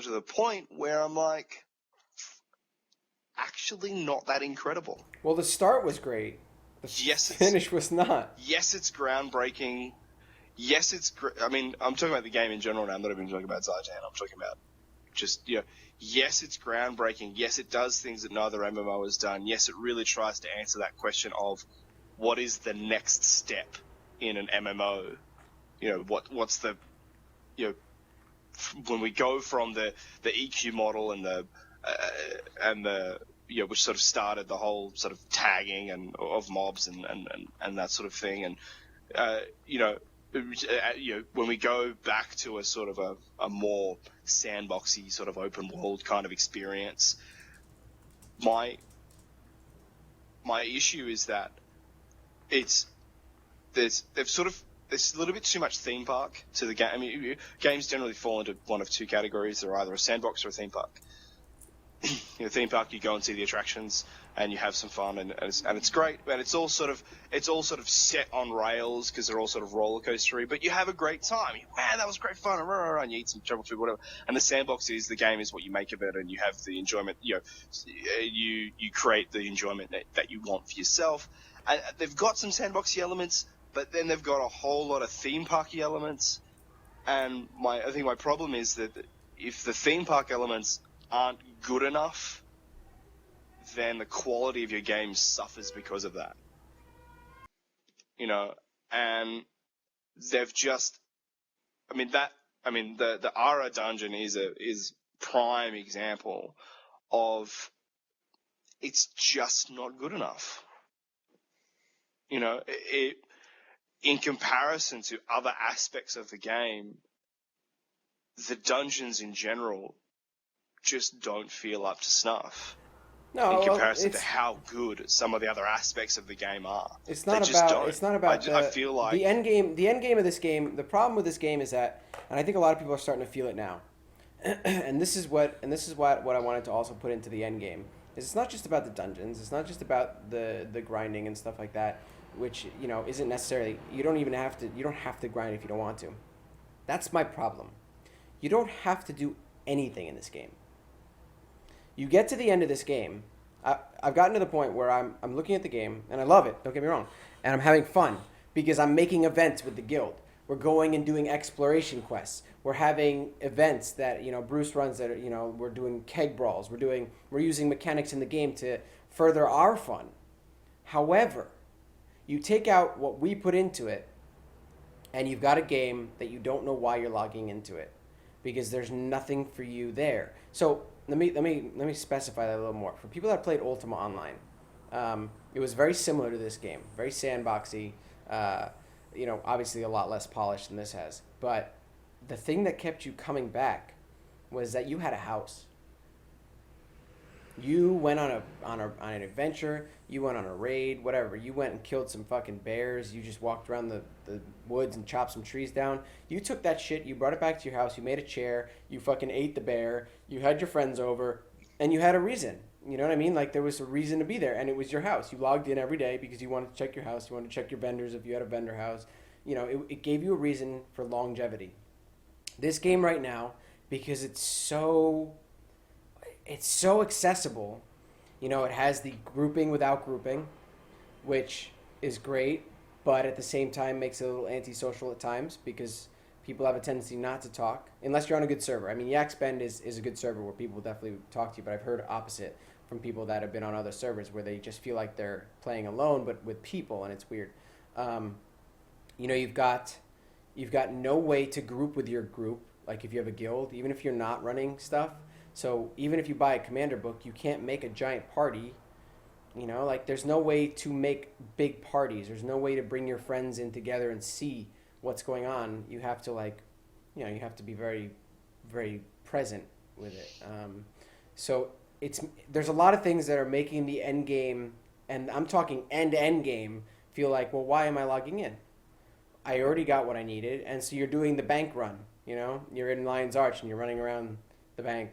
to the point where I'm like, actually not that incredible. Well, the start was great. The finish was not. Yes, it's groundbreaking. Yes, I mean, I'm talking about the game in general now. I'm not even talking about Zartan. I'm talking about just, yes, it's groundbreaking. Yes, it does things that no other MMO has done. Yes, it really tries to answer that question of what is the next step in an MMO. What's the, when we go from the EQ model and the which sort of started the whole sort of tagging and of mobs and that sort of thing, and when we go back to a sort of a more sandboxy sort of open world kind of experience, my issue is that there's a little bit too much theme park to the game. I mean, games generally fall into one of two categories. They're either a sandbox or a theme park. Theme park, you go and see the attractions and you have some fun, and it's great, and it's all sort of set on rails because they're all sort of roller coastery, but you have a great time. Man, that was great fun, and you eat some trouble food, whatever. And the sandbox is the game is what you make of it, and you have the enjoyment. You create the enjoyment that you want for yourself. And they've got some sandboxy elements, but then they've got a whole lot of theme parky elements. And I think my problem is that if the theme park elements aren't good enough, then the quality of your game suffers because of that. And they've just, the Ara dungeon is prime example of it's just not good enough. In comparison to other aspects of the game, the dungeons in general just don't feel up to snuff. No, in comparison to how good some of the other aspects of the game are. It's not about. I feel like the end game. The end game of this game. The problem with this game is that, and I think a lot of people are starting to feel it now. and this is what I wanted to also put into the end game. Is it's not just about the dungeons. It's not just about the grinding and stuff like that, which isn't necessarily. You don't have to grind if you don't want to. That's my problem. You don't have to do anything in this game. You get to the end of this game. I've gotten to the point where I'm looking at the game, and I love it, don't get me wrong. And I'm having fun because I'm making events with the guild. We're going and doing exploration quests. We're having events that, Bruce runs that, we're doing keg brawls. We're using mechanics in the game to further our fun. However, you take out what we put into it, and you've got a game that you don't know why you're logging into it because there's nothing for you there. So let me specify that a little more. For people that played Ultima Online, it was very similar to this game, very sandboxy. Obviously a lot less polished than this has. But the thing that kept you coming back was that you had a house. You went on an adventure. You went on a raid, whatever. You went and killed some fucking bears. You just walked around the woods and chopped some trees down. You took that shit. You brought it back to your house. You made a chair. You fucking ate the bear. You had your friends over, and you had a reason. You know what I mean? Like there was a reason to be there, and it was your house. You logged in every day because you wanted to check your house. You wanted to check your vendors if you had a vendor house. It gave you a reason for longevity. This game right now, because it's so accessible. It has the grouping without grouping, which is great, but at the same time makes it a little antisocial at times because people have a tendency not to talk unless you're on a good server. I mean, Yak's Bend is a good server where people definitely talk to you, but I've heard opposite from people that have been on other servers where they just feel like they're playing alone but with people, and it's weird. You've got no way to group with your group, like if you have a guild, even if you're not running stuff. So even if you buy a commander book, you can't make a giant party. There's no way to make big parties. There's no way to bring your friends in together and see what's going on. You have to you have to be very, very present with it. So there's a lot of things that are making the end game, and I'm talking end game, feel like, well, why am I logging in? I already got what I needed, and so you're doing the bank run. You're in Lion's Arch and you're running around the bank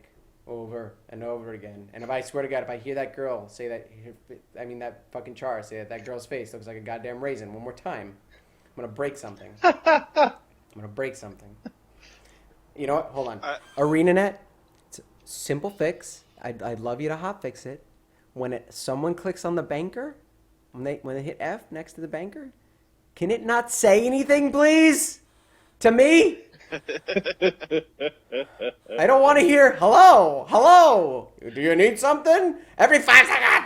over and over again. And if I swear to God, if I hear that girl say that fucking Char say that girl's face looks like a goddamn raisin one more time, I'm gonna break something. You know what? Hold on. ArenaNet, it's a simple fix. I'd love you to hot fix it. When someone clicks on the banker, when they hit F next to the banker, can it not say anything, please? To me? I don't want to hear, hello, do you need something? Every 5 seconds!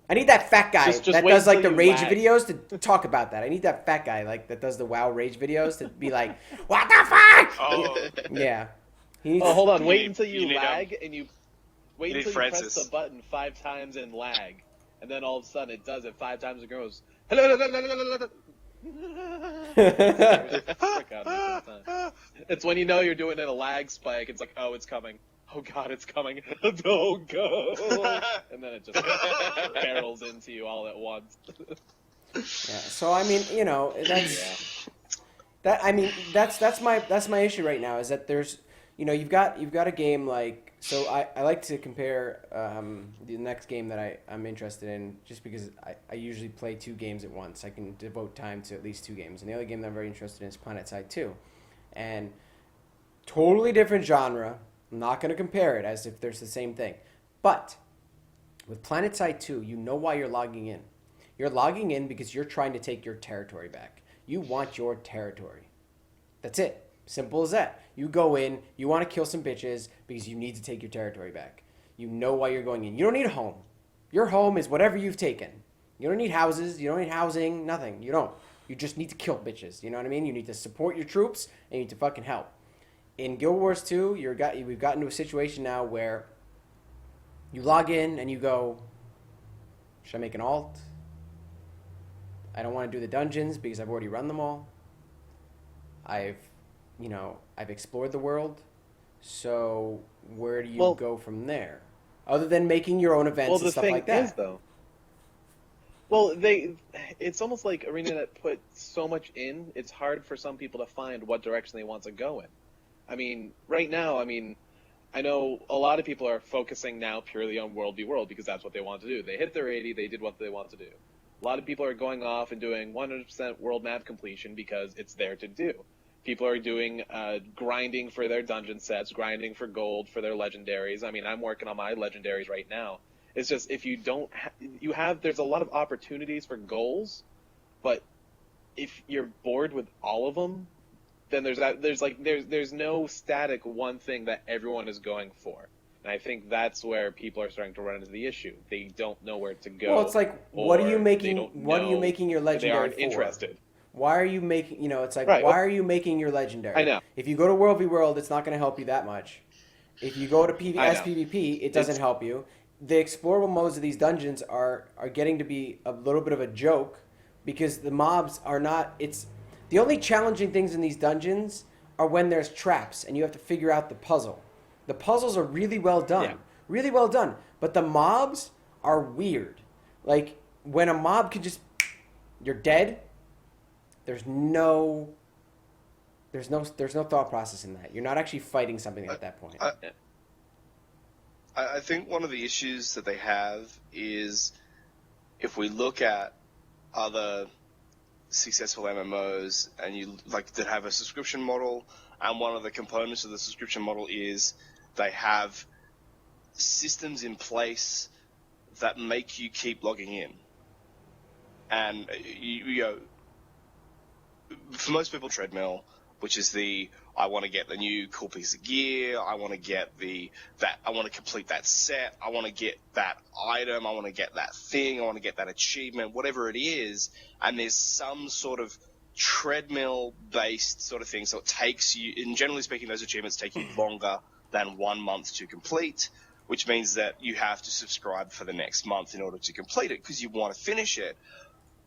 I need that fat guy Just that wait does like the until you rage lag. videos to talk about that. I need that fat guy like that does the WoW rage videos to be like, what the fuck? Oh, Yeah. He needs, Oh, hold on. You Wait need- until you you need, lag and you wait you need until you press Francis. the button 5 times and lag, and then all of a sudden it does it 5 times and goes hello. Frick out of me sometimes. It's when you know you're doing it a lag spike. It's like, oh, it's coming. Oh God, it's coming. Don't go. And then it just barrels into you all at once. yeah. So I mean, you know, that's my issue right now is that there's, you know, you've got a game like, so I like to compare the next game that I'm interested in just because I usually play 2 games at once. I can devote time to at least 2 games. And the other game that I'm very interested in is PlanetSide 2. And totally different genre. I'm not going to compare it as if there's the same thing. But with PlanetSide 2, you know why you're logging in. You're logging in because you're trying to take your territory back. You want your territory. That's it. Simple as that. You go in, you want to kill some bitches because you need to take your territory back. You know why you're going in. You don't need a home. Your home is whatever you've taken. You don't need houses, you don't need housing, nothing. You don't. You just need to kill bitches. You know what I mean? You need to support your troops and you need to fucking help. In Guild Wars 2, we've gotten to a situation now where you log in and you go, should I make an alt? I don't want to do the dungeons because I've already run them all. I've explored the world. So where do you go from there? Other than making your own events and stuff like that. Is, though, it's almost like ArenaNet put so much in, it's hard for some people to find what direction they want to go in. I mean, right now, I know a lot of people are focusing now purely on World v. World because that's what they want to do. They hit their 80, they did what they want to do. A lot of people are going off and doing 100% world map completion because it's there to do. People are doing grinding for their dungeon sets, grinding for gold for their legendaries. I mean, I'm working on my legendaries right now. It's just if you don't, there's a lot of opportunities for goals, but if you're bored with all of them, then there's no static one thing that everyone is going for. And I think that's where people are starting to run into the issue. They don't know where to go. Well, it's like, what are you making your legendary They aren't for? interested. Why are you making, it's like, Right, why are you making your legendary? I know. If you go to World v. World, it's not going to help you that much. If you go to SPVP, it doesn't help you. The explorable modes of these dungeons are getting to be a little bit of a joke because the mobs are not, the only challenging things in these dungeons are when there's traps and you have to figure out the puzzle. The puzzles are really well done. Yeah. Really well done. But the mobs are weird. Like, when a mob can just... You're dead. There's no thought process in that. You're not actually fighting something at that point. I think one of the issues that they have is if we look at other successful MMOs and you like that have a subscription model, and one of the components of the subscription model is they have systems in that make you keep logging in. And you know, for most people, treadmill, which is I want to get the new cool piece of gear, I want to get I want to complete that set, I want to get that item, I want to get that thing, I want to get that achievement, whatever it is, and there's some sort of treadmill-based sort of thing, so it takes you, and generally speaking, those achievements take you longer than 1 month to complete, which means that you have to subscribe for the next month in order to complete it, because you want to finish it.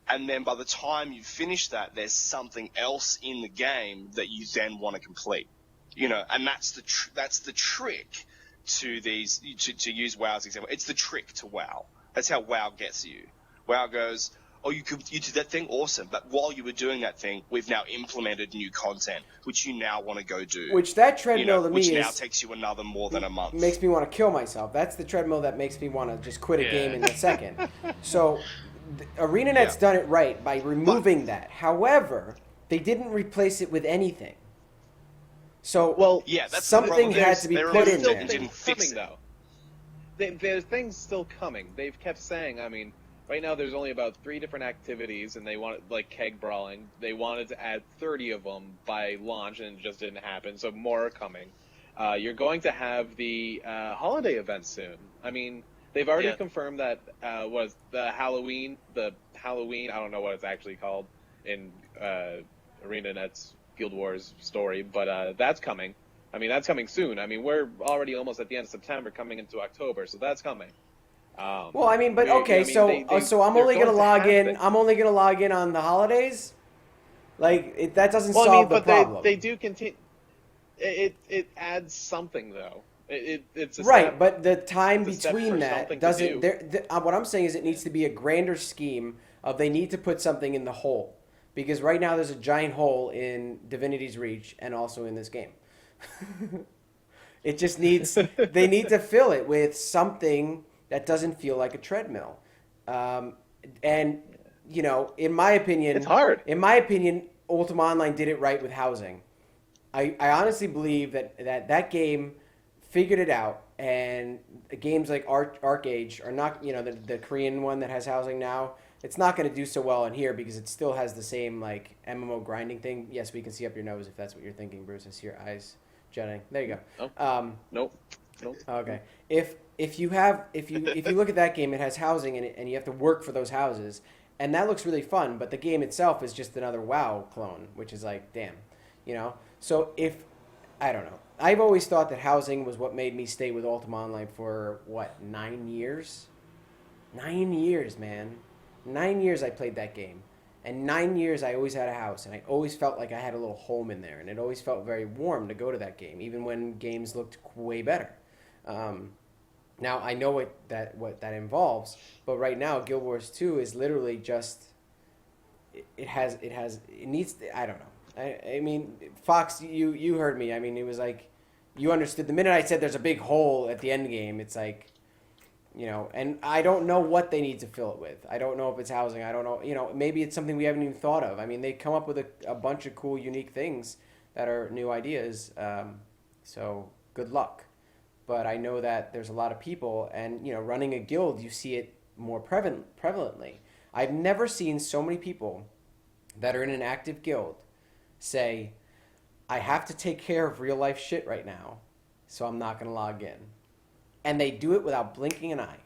And then by the time you finish that, there's something else in the game that you then want to complete, and that's the trick to these. To use WoW's example, it's the trick to WoW. That's how WoW gets you. WoW goes, oh, you did that thing, awesome. But while you were doing that thing, we've now implemented new content, which you now want to go do. Which that treadmill to me which now takes you another more than a month. Makes me want to kill myself. That's the treadmill that makes me want to just quit a game in a second. So ArenaNet's done it right by removing that. However, they didn't replace it with anything. So that's something had to be put in there. There's still things coming, though. There's things still coming. They've kept saying, I mean, right now there's only about 3 different activities, and they wanted, like keg brawling, they wanted to add 30 of them by launch, and it just didn't happen, so more are coming. You're going to have the holiday event soon. I mean, they've already confirmed that was the Halloween, I don't know what it's actually called in ArenaNet's Guild Wars story, but that's coming. I mean, that's coming soon. I mean, we're already almost at the end of September, coming into October, so that's coming. Well, I mean, but okay, so I'm only gonna log in. I'm only gonna log in on the holidays. Like that doesn't solve the problem. They do continue. It adds something though. It's a right, step, but the time between for that doesn't. What I'm saying is, it needs to be a grander scheme of they need to put something in the hole, because right now there's a giant hole in Divinity's Reach and also in this game. It just needs. They need to fill it with something that doesn't feel like a treadmill. And, you know, in my opinion... It's hard. In my opinion, Ultima Online did it right with housing. I honestly believe that game figured it out, and games like Arc-Age are not, you know, the Korean one that has housing now, it's not going to do so well in here because it still has the same, like, MMO grinding thing. Yes, we can see up your nose if that's what you're thinking, Bruce. I see your eyes jutting. There you go. Nope. Okay. If you look at that game, it has housing in it, and you have to work for those houses, and that looks really fun. But the game itself is just another WoW clone, which is like, damn, you know. So I don't know. I've always thought that housing was what made me stay with Ultima Online for 9 years. 9 years, man. 9 years I played that game, and 9 years I always had a house, and I always felt like I had a little home in there, and it always felt very warm to go to that game, even when games looked way better. Now I know what that involves, but right now Guild Wars 2 is literally just it needs I don't know. I mean, Fox, you heard me. I mean, it was like you understood the minute I said there's a big hole at the end game. It's like, you know, and I don't know what they need to fill it with. I don't know if it's housing. I don't know. You know, maybe it's something we haven't even thought of. I mean, they come up with a bunch of cool, unique things that are new ideas. So good luck. But I know that there's a lot of people, and, you know, running a guild, you see it more prevalently. I've never seen so many people that are in an active guild say, I have to take care of real life shit right now, so I'm not going to log in. And they do it without blinking an eye.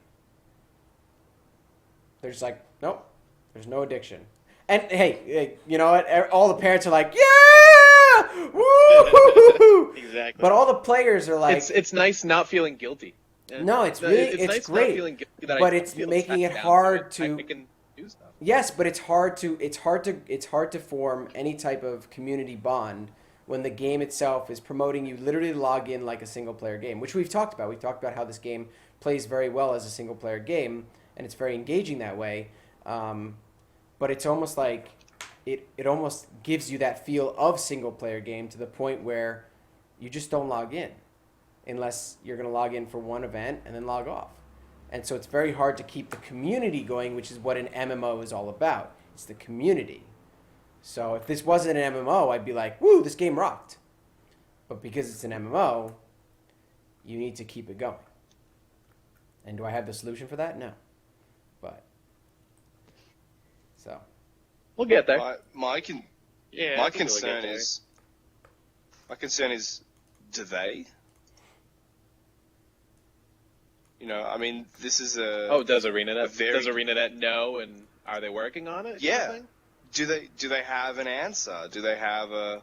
They're just like, nope, there's no addiction. And hey, you know what? All the parents are like, yeah! Woo! Exactly. But all the players are like... It's nice not feeling guilty. No, it's really... It's nice great. Not feeling guilty that but I it's feel making it down hard so to... I can do stuff. Yes, but it's hard to form any type of community bond when the game itself is promoting you literally to log in like a single player game, which we've talked about. We've talked about how this game plays very well as a single player game, and it's very engaging that way. But it's almost like it almost gives you that feel of single player game to the point where you just don't log in unless you're going to log in for one event and then log off. And so it's very hard to keep the community going, which is what an MMO is all about. It's the community. So if this wasn't an MMO, I'd be like, woo, this game rocked. But because it's an MMO, you need to keep it going. And do I have the solution for that? No. But, so. We'll get there. My concern is, do they? You know, I mean, this is does ArenaNet know, and are they working on it? Yeah. Do they have an answer? Do they have a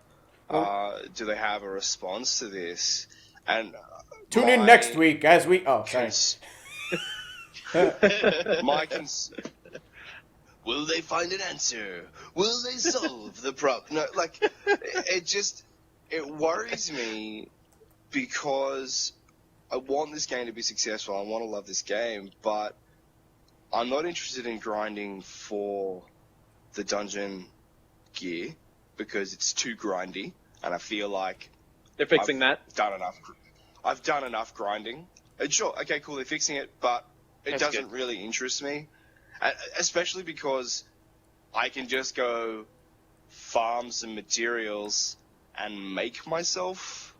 response to this? And tune in next week as we. Oh, sorry. Will they find an answer? Will they solve the problem? No, like it worries me because I want this game to be successful. I want to love this game, but I'm not interested in grinding for the dungeon gear because it's too grindy, and I feel like They're fixing that. I've done enough grinding. And sure, okay, cool, they're fixing it, but it That's doesn't good. really interest me, especially because I can just go farm some materials and make myself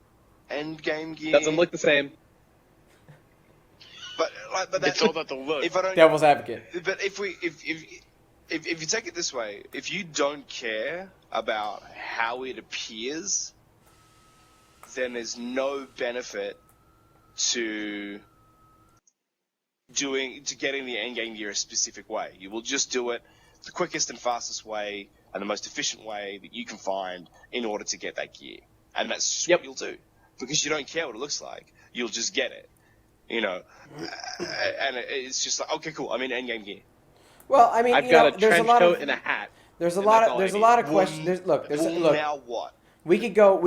end game gear. Doesn't look the same. but It's all about the look. if I don't, Devil's advocate. but if you take it this way, if you don't care about how it appears, then there's no benefit to getting the end game gear a specific way. You will just do it the quickest and fastest way and the most efficient way that you can find in order to get that gear. And that's just what you'll do. Because you don't care what it looks like. You'll just get it. You know? And it's just like, okay, cool, I'm in end game gear. Well, I mean, I've got a there's trench a lot coat of and a hat. there's a and lot that's of all there's I a need. lot of questions. Look, Now what? we could go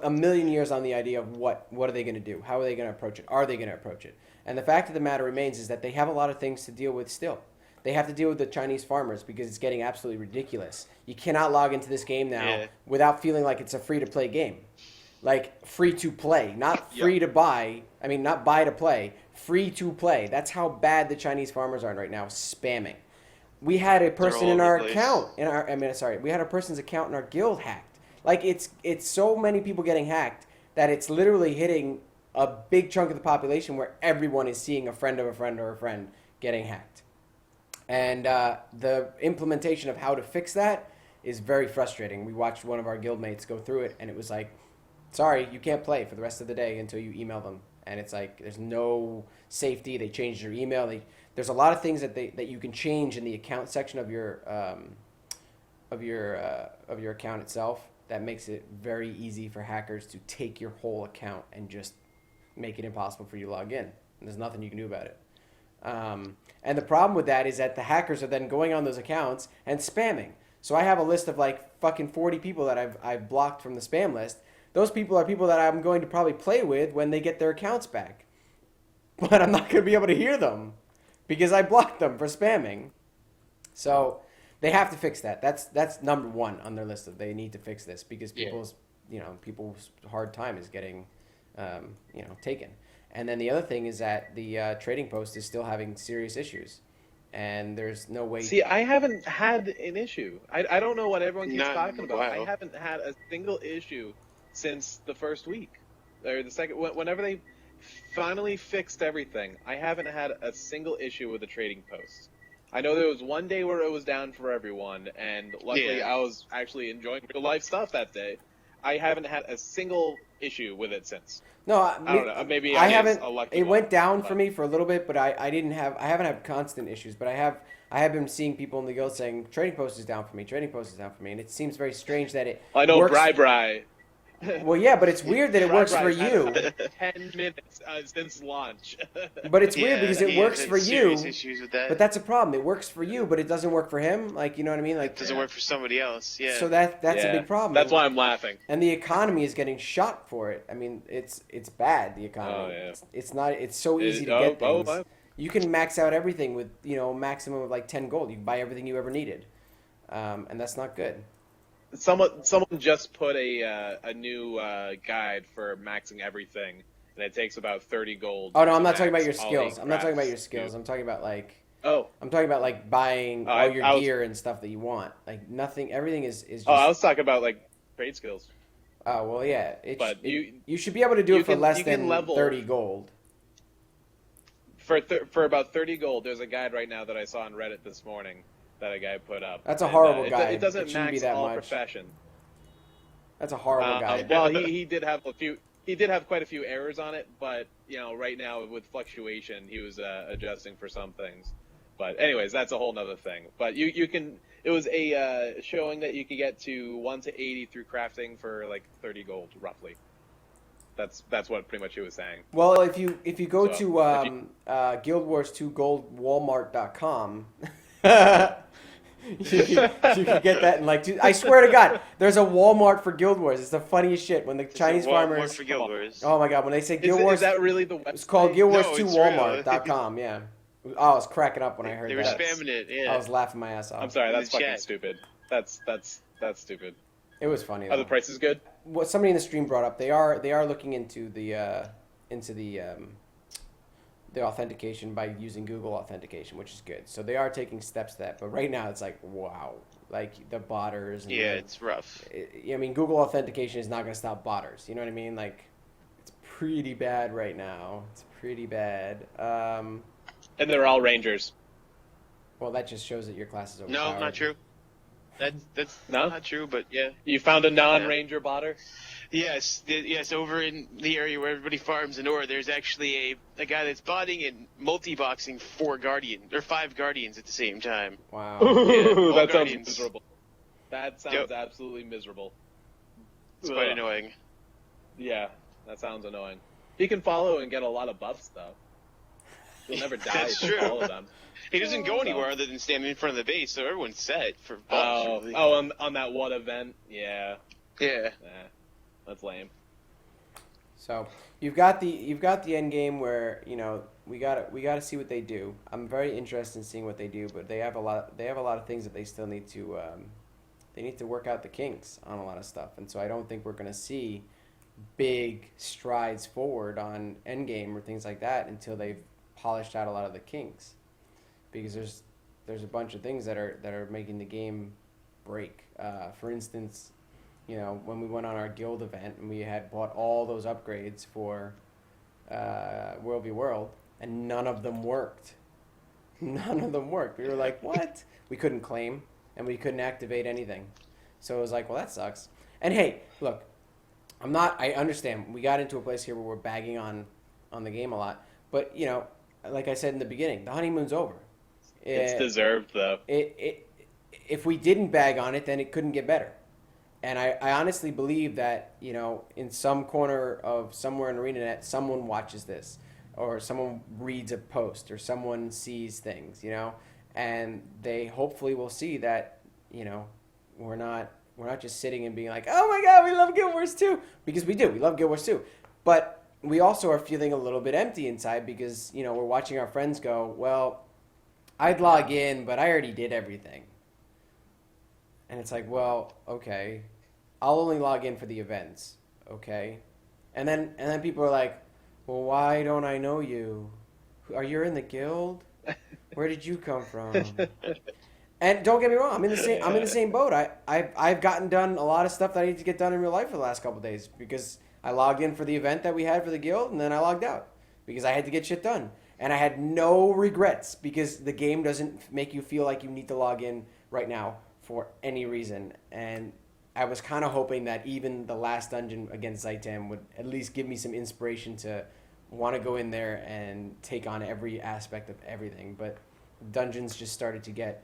a million years on the idea of what are they going to do? How are they going to approach it? Are they going to approach it? And the fact of the matter remains is that they have a lot of things to deal with still. They have to deal with the Chinese farmers because it's getting absolutely ridiculous. You cannot log into this game now without feeling like it's a free-to-play game. Like, free to play, not free to buy. I mean, not buy to play. Free to play. That's how bad the Chinese farmers are right now, spamming. We had a person all in over our the place. account, we had a person's account in our guild hacked. Like, it's so many people getting hacked that it's literally hitting a big chunk of the population where everyone is seeing a friend of a friend or a friend getting hacked. And the implementation of how to fix that is very frustrating. We watched one of our guildmates go through it, and it was like, sorry, you can't play for the rest of the day until you email them. And it's like, there's no safety. They changed your email. There's a lot of things that you can change in the account section of your account itself that makes it very easy for hackers to take your whole account and just make it impossible for you to log in. And there's nothing you can do about it. And the problem with that is that the hackers are then going on those accounts and spamming. So I have a list of like fucking 40 people that I've blocked from the spam list. Those people are people that I'm going to probably play with when they get their accounts back. But I'm not going to be able to hear them because I blocked them for spamming. So they have to fix that. That's number one on their list of they need to fix this because people's hard time is getting taken. And then the other thing is that the trading post is still having serious issues, and there's no way. See, I haven't had an issue. I don't know what everyone keeps talking about. Wow. I haven't had a single issue since the first week or the second. Whenever they finally fixed everything, I haven't had a single issue with the trading post. I know there was one day where it was down for everyone, and luckily I was actually enjoying real life stuff that day. I haven't had a single issue with it since. No, I don't know. Maybe I I'm haven't. a lucky It one, went down but- for me for a little bit, but I haven't had constant issues. But I have been seeing people in the guild saying trading post is down for me, trading post is down for me, and it seems very strange that it. I know, works. Bri. Well, yeah, but it's weird that it works for you. 10 minutes since launch. But it's weird because it works for you. Serious issues with that. But that's a problem. It works for you, but it doesn't work for him. Like, you know what I mean? Like, It doesn't work for somebody else. Yeah. so that's Yeah. a big problem. That's why I'm laughing. And the economy is getting shot for it. I mean, it's bad. The economy. Oh, yeah. It's not. It's so easy to get things. You can max out everything with maximum of like 10 gold. You can buy everything you ever needed, and that's not good. Someone just put a new guide for maxing everything, and it takes about 30 gold. Oh no, I'm to not talking about max your all skills. the I'm not talking about your crafts. skills. I'm talking about like. Oh. I'm talking about like buying all your I was- gear and stuff that you want. Like nothing. Everything is just. Oh, I was talking about like trade skills. Oh well, yeah. But you should be able to do you it for can- less you can than level- 30 gold. For about 30 gold, there's a guide right now that I saw on Reddit this morning that a guy put up. That's a And, horrible guide. It doesn't It shouldn't be max that all much. profession. That's a horrible guide. Well, he did have a few. He did have quite a few errors on it, but right now with fluctuation, he was adjusting for some things. But anyways, that's a whole nother thing. But you can. It was a showing that you could get to 1 to 80 through crafting for like 30 gold, roughly. That's what pretty much he was saying. Well, if you go So, to Guild Wars 2 Gold Walmart.com, you can get that in like two. I swear to God, there's a Walmart for Guild Wars. It's the funniest shit when the Chinese farmers. for Guild Wars. Oh my God, when they say Guild Is Wars, that really the website? it's called Guild Wars No, 2 it's real. Walmart.com. Yeah, I was cracking up when I heard They were that. spamming it. Yeah. I was laughing my ass off. I'm sorry, In that's the fucking chat. stupid. That's stupid. It was funny. Are the Though. prices good? What somebody in the stream brought up, they are looking into the authentication by using Google authentication, which is good. So they are taking steps to that. But right now, it's like, wow, like the botters. And Yeah, it's rough. I mean, Google authentication is not going to stop botters. You know what I mean? Like, it's pretty bad right now. It's pretty bad. And they're all Rangers. Well, that just shows that your class is overpowered. No, not true. That's No? not true, but yeah. You found a non-Ranger botter? Yes, over in the area where everybody farms in ore, there's actually a guy that's botting and multi-boxing 5 Guardians at the same time. Wow. Yeah, Ooh, all that sounds Guardians. miserable. That sounds absolutely miserable. It's quite Ugh. annoying. Yeah, that sounds annoying. He can follow and get a lot of buffs, though. He'll never die That's from true. all of them. He doesn't go anywhere other than standing in front of the base, so everyone's set for boss. really. On that one event? Yeah. Yeah. That's lame. So you've got the end game where we gotta see what they do. I'm very interested in seeing what they do, but they have a lot of things that they still need to they need to work out the kinks on a lot of stuff, and so I don't think we're gonna see big strides forward on endgame or things like that until they've polished out a lot of the kinks, because there's a bunch of things that are making the game break. For instance, when we went on our guild event and we had bought all those upgrades for World v World, and none of them worked. None of them worked. We were like, what? We couldn't claim, and we couldn't activate anything. So it was like, well, that sucks. And hey, look, I understand. We got into a place here where we're bagging on the game a lot. But, like I said in the beginning, the honeymoon's over. It's deserved, though. If we didn't bag on it, then it couldn't get better. And I honestly believe that, in some corner of somewhere in ArenaNet, someone watches this, or someone reads a post, or someone sees things, and they hopefully will see that, we're not just sitting and being like, oh my God, we love Guild Wars 2, because we do. We love Guild Wars 2. But we also are feeling a little bit empty inside because, we're watching our friends go, well, I'd log in, but I already did everything. And it's like, well, okay, I'll only log in for the events, okay? And then people are like, well, why don't I know you? Are you in the guild? Where did you come from? And don't get me wrong, I'm in the same boat. I've gotten done a lot of stuff that I need to get done in real life for the last couple of days because I logged in for the event that we had for the guild, and then I logged out because I had to get shit done. And I had no regrets because the game doesn't make you feel like you need to log in right now for any reason. And I was kind of hoping that even the last dungeon against Zaitam would at least give me some inspiration to want to go in there and take on every aspect of everything. But dungeons just started to get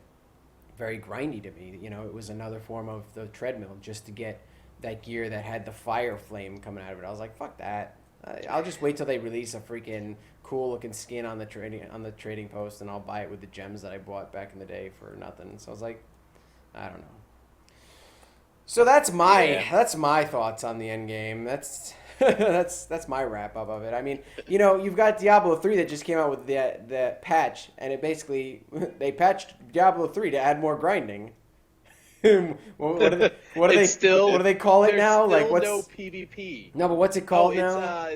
very grindy to me. It was another form of the treadmill just to get that gear that had the fire flame coming out of it. I was like, fuck that. I'll just wait till they release a freaking cool looking skin on the trading post, and I'll buy it with the gems that I bought back in the day for nothing. So I was like, I don't know. So that's my thoughts on the end game. That's my wrap up of it. I mean, you've got Diablo 3 that just came out with the patch, and it basically they patched Diablo 3 to add more grinding. what do they call it now? Like what's no PvP? No, but what's it called now?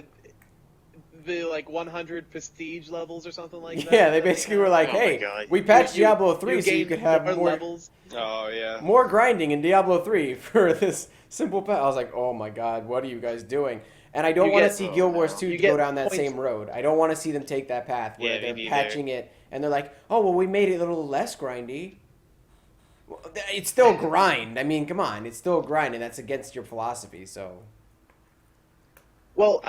The 100 prestige levels or something like that. Yeah, they basically were like, Oh my hey, God. we patched Diablo 3 so you could have more levels. Oh yeah. more grinding in Diablo 3 for this simple patch. I was like, oh my God, what are you guys doing? And I don't You want to get- see Guild Wars 2 you go get down that points. same road. I don't want to see them take that path where Yeah, me they're neither. patching it and they're like, oh, well, we made it a little less grindy. Well, it's still grind. I mean, come on. It's still grind, and that's against your philosophy, so... Well,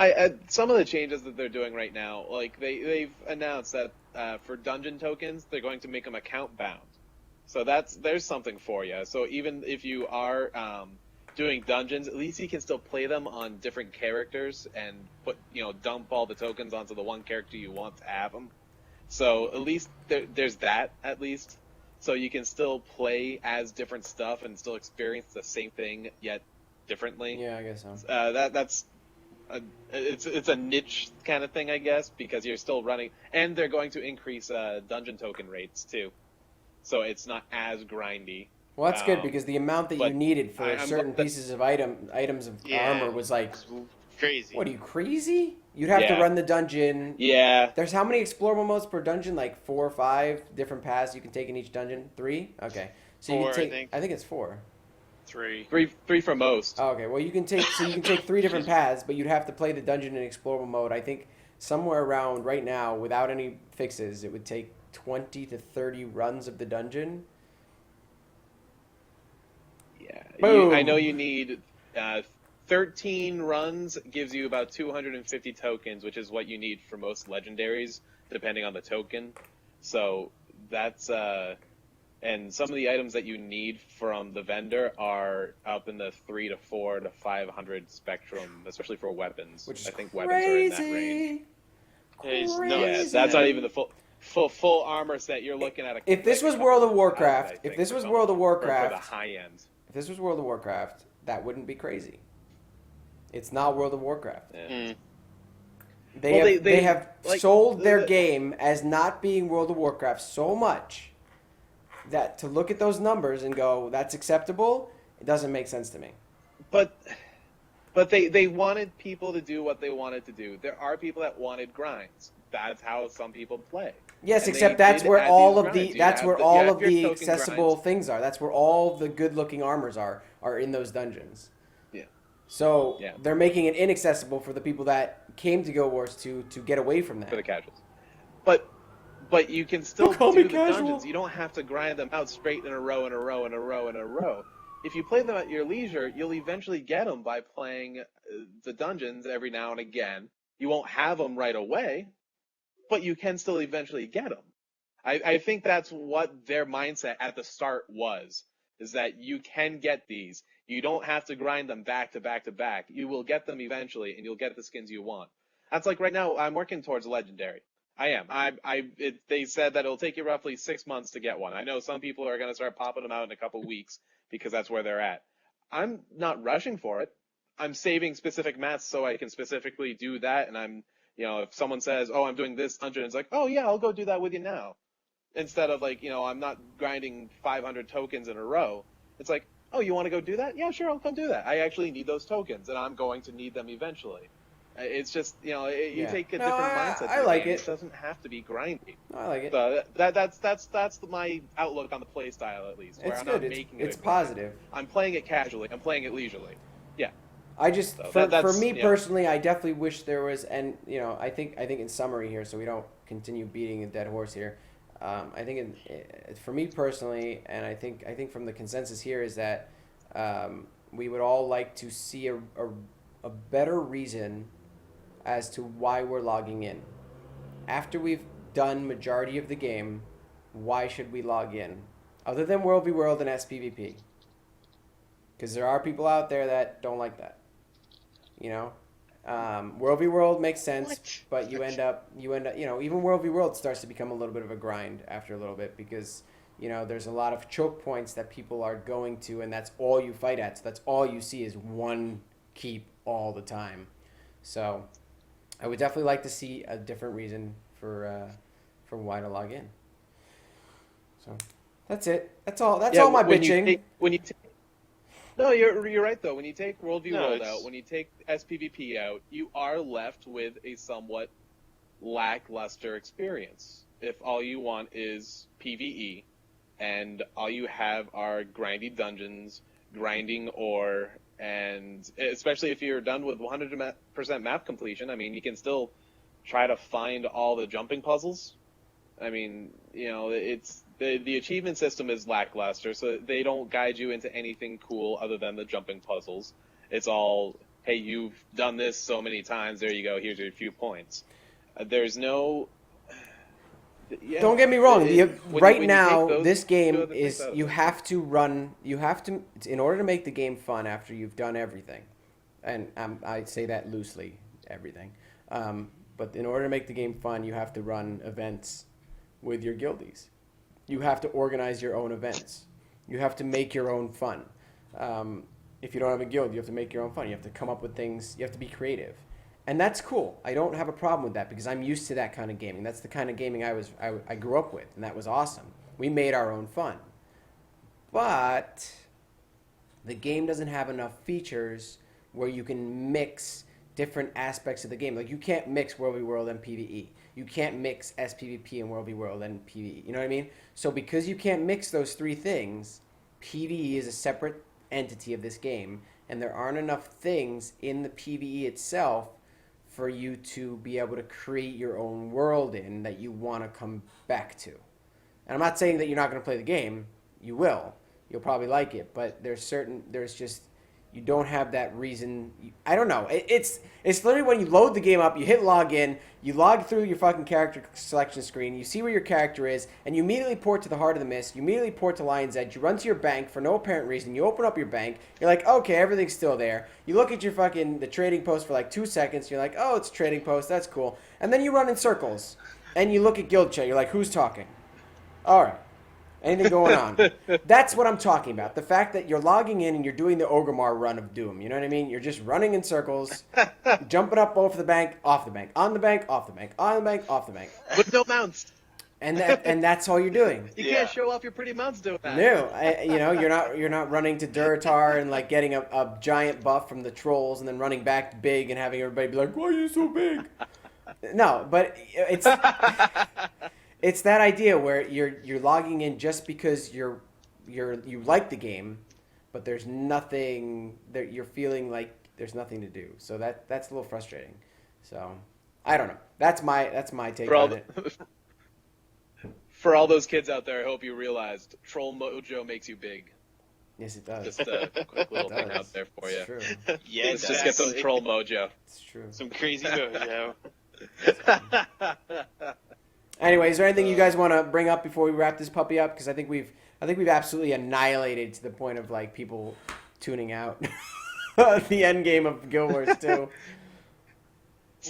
some of the changes that they're doing right now, like they've announced that for dungeon tokens, they're going to make them account bound. So there's something for you. So even if you are doing dungeons, at least you can still play them on different characters and dump all the tokens onto the one character you want to have them. So at least there's that at least. So you can still play as different stuff and still experience the same thing yet differently. Yeah, I guess so. That's it's a niche kind of thing, I guess, because you're still running, and they're going to increase dungeon token rates too, so it's not as grindy. Well, that's good because the amount that you but needed for I'm certain glad that- pieces of items of armor was like, It's crazy. what are you, crazy? You'd have to Yeah. run the dungeon. Yeah, There's how many explorable modes per dungeon? Like 4 or 5 different paths you can take in each dungeon? 3? Okay. So you 4, can take, I think. I think it's 4. 3. three for most. Oh, okay, well you can take 3 different paths, but you'd have to play the dungeon in explorable mode. I think somewhere around right now, without any fixes, it would take 20 to 30 runs of the dungeon. Yeah, Boom. I know you need 13 runs gives you about 250 tokens, which is what you need for most legendaries, depending on the token. So that's and some of the items that you need from the vendor are up in the 3 to 4 to 500 spectrum, especially for weapons. Which is I think crazy. weapons are in that range. It's Crazy. Yeah, nuts. that's not even the full armor set. You're looking at If this was couple World of thousand, Warcraft, I if think, this for was some- World of for Warcraft, the high end. if this was World of Warcraft, that wouldn't be crazy. It's not World of Warcraft. Yeah. Mm. They have like, sold their the- game as not being World of Warcraft so much that to look at those numbers and go, that's acceptable, it doesn't make sense to me. But they wanted people to do what they wanted to do. There are people that wanted grinds. That's how some people play. Yes, And except they that's did where add all these of the grinds. You that's have where the- you all have of your the token accessible grinds. things are. That's where all the good-looking armors are in those dungeons. Yeah. So Yeah. they're making it inaccessible for the people that came to Guild Wars to get away from that. For the casuals. But you can still Don't call do me the casual. dungeons. You don't have to grind them out straight in a row and a row and a row and a row. If you play them at your leisure, you'll eventually get them by playing the dungeons every now and again. You won't have them right away, but you can still eventually get them. I think that's what their mindset at the start was, is that you can get these. You don't have to grind them back to back to back. You will get them eventually, and you'll get the skins you want. That's like right now, I'm working towards Legendary. I am. They said that it'll take you roughly 6 months to get one. I know some people are going to start popping them out in a couple weeks because that's where they're at. I'm not rushing for it. I'm saving specific mats so I can specifically do that. And if someone says, oh, I'm doing this dungeon, it's like, oh yeah, I'll go do that with you now. Instead of like, I'm not grinding 500 tokens in a row. It's like, oh, you want to go do that? Yeah, sure, I'll come do that. I actually need those tokens, and I'm going to need them eventually. It's just, you Yeah. take a No, different I- mindset. to I the like game. it. It doesn't have to be grindy. I like it. So that's my outlook on the play style, at least. Where It's I'm good. Not making It's it a grind. positive. I'm playing it casually. I'm playing it leisurely. Yeah. I just So for that's, me yeah. personally, I definitely wish there was, and I think in summary here, so we don't continue beating a dead horse here. I think for me personally, and I think from the consensus here is that we would all like to see a better reason as to why we're logging in. After we've done majority of the game, why should we log in? Other than World v World and SPVP. Because there are people out there that don't like that. World v World makes sense, What? but you end up, even World v World starts to become a little bit of a grind after a little bit because, there's a lot of choke points that people are going to, and that's all you fight at. So that's all you see is one keep all the time. So I would definitely like to see a different reason for why to log in. So that's it. That's all. That's all my bitching. No, you're right though. When you take World v No, World it's- out, when you take SPVP out, you are left with a somewhat lackluster experience. If all you want is PvE, and all you have are grindy dungeons, grinding ore, and especially if you're done with 100% map completion, you can still try to find all the jumping puzzles. It's the achievement system is lackluster, so they don't guide you into anything cool other than the jumping puzzles. It's all, hey, you've done this so many times, there you go, here's your few points. There's no... Yeah, Don't get me wrong. Right when you now, take those this two game other things is out- you have to in order to make the game fun after you've done everything, and I say that loosely, everything. But in order to make the game fun, you have to run events with your guildies. You have to organize your own events. You have to make your own fun. If you don't have a guild, you have to make your own fun. You have to come up with things. You have to be creative. And that's cool. I don't have a problem with that because I'm used to that kind of gaming. That's the kind of gaming I grew up with, and that was awesome. We made our own fun. But the game doesn't have enough features where you can mix different aspects of the game. Like, you can't mix World v. World and PvE. You can't mix SPVP and World v. World and PvE. You know what I mean? So because you can't mix those three things, PvE is a separate entity of this game, and there aren't enough things in the PvE itself for you to be able to create your own world in that you want to come back to. And I'm not saying that you're not going to play the game. You will. You'll probably like it, but there's just, you don't have that reason. I don't know. It's literally when you load the game up, you hit login, you log through your fucking character selection screen, you see where your character is, and you immediately port to the Heart of the Mist, you immediately port to Lion's Edge, you run to your bank for no apparent reason, you open up your bank, you're like, okay, everything's still there. You look at the trading post for like 2 seconds, you're like, oh, it's a trading post, that's cool. And then you run in circles, and you look at guild chat, you're like, who's talking? All right. Anything going on? That's what I'm talking about. The fact that you're logging in and you're doing the Orgrimmar run of Doom. You know what I mean? You're just running in circles, jumping up over the bank, off the bank, on the bank, off the bank, on the bank, off the bank. With no mounts. And that's all you're doing. You can't show off your pretty mounts doing that. No, you're not running to Duratar and like getting a giant buff from the trolls and then running back big and having everybody be like, why are you so big? No, but it's that idea where you're logging in just because you like the game, but there's nothing that you're feeling like there's nothing to do. So that's a little frustrating. So I don't know. That's my take on it. For all those kids out there, I hope you realized Troll Mojo makes you big. Yes, it does. Just a quick little thing out there for you. It's true. Yeah, Let's just get some Troll Mojo. It's true. Some crazy mojo. Anyway, is there anything you guys want to bring up before we wrap this puppy up? Because I think we've absolutely annihilated to the point of like people tuning out the end game of Guild Wars 2.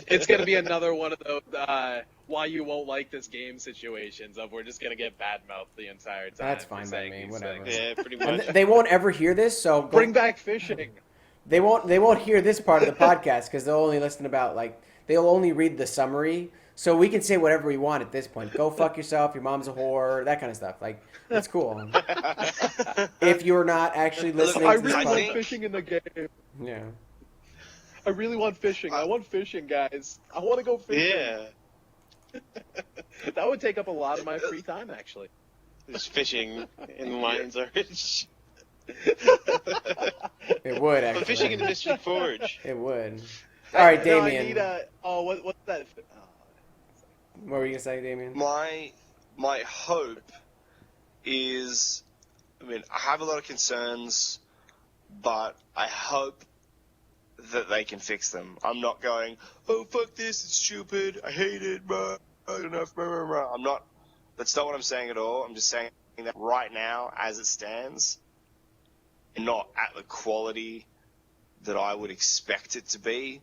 It's going to be another one of those why you won't like this game situations of we're just going to get badmouthed the entire time. That's fine by me. Whatever. Yeah, pretty And much. they won't ever hear this, so Bring back fishing. They won't hear this part of the podcast because they'll only listen about they'll only read the summary. So we can say whatever we want at this point. Go fuck yourself. Your mom's a whore. That kind of stuff. Like, it's cool. If you're not actually listening I to this really podcast. want fishing in the game. Yeah. I really want fishing. I want fishing, guys. I want to go fishing. Yeah. That would take up a lot of my free time, actually. There's fishing in the Lions Arch. It would, actually. I'm fishing in the Mystic Forge. It would. All right, No, I Damien. need what's that? What were you going to say, Damien? My hope is, I mean, I have a lot of concerns, but I hope that they can fix them. I'm not going, oh, fuck this, it's stupid, I hate it, blah, I don't know, blah, blah, blah. I'm not, that's not what I'm saying at all. I'm just saying that right now, as it stands, and not at the quality that I would expect it to be,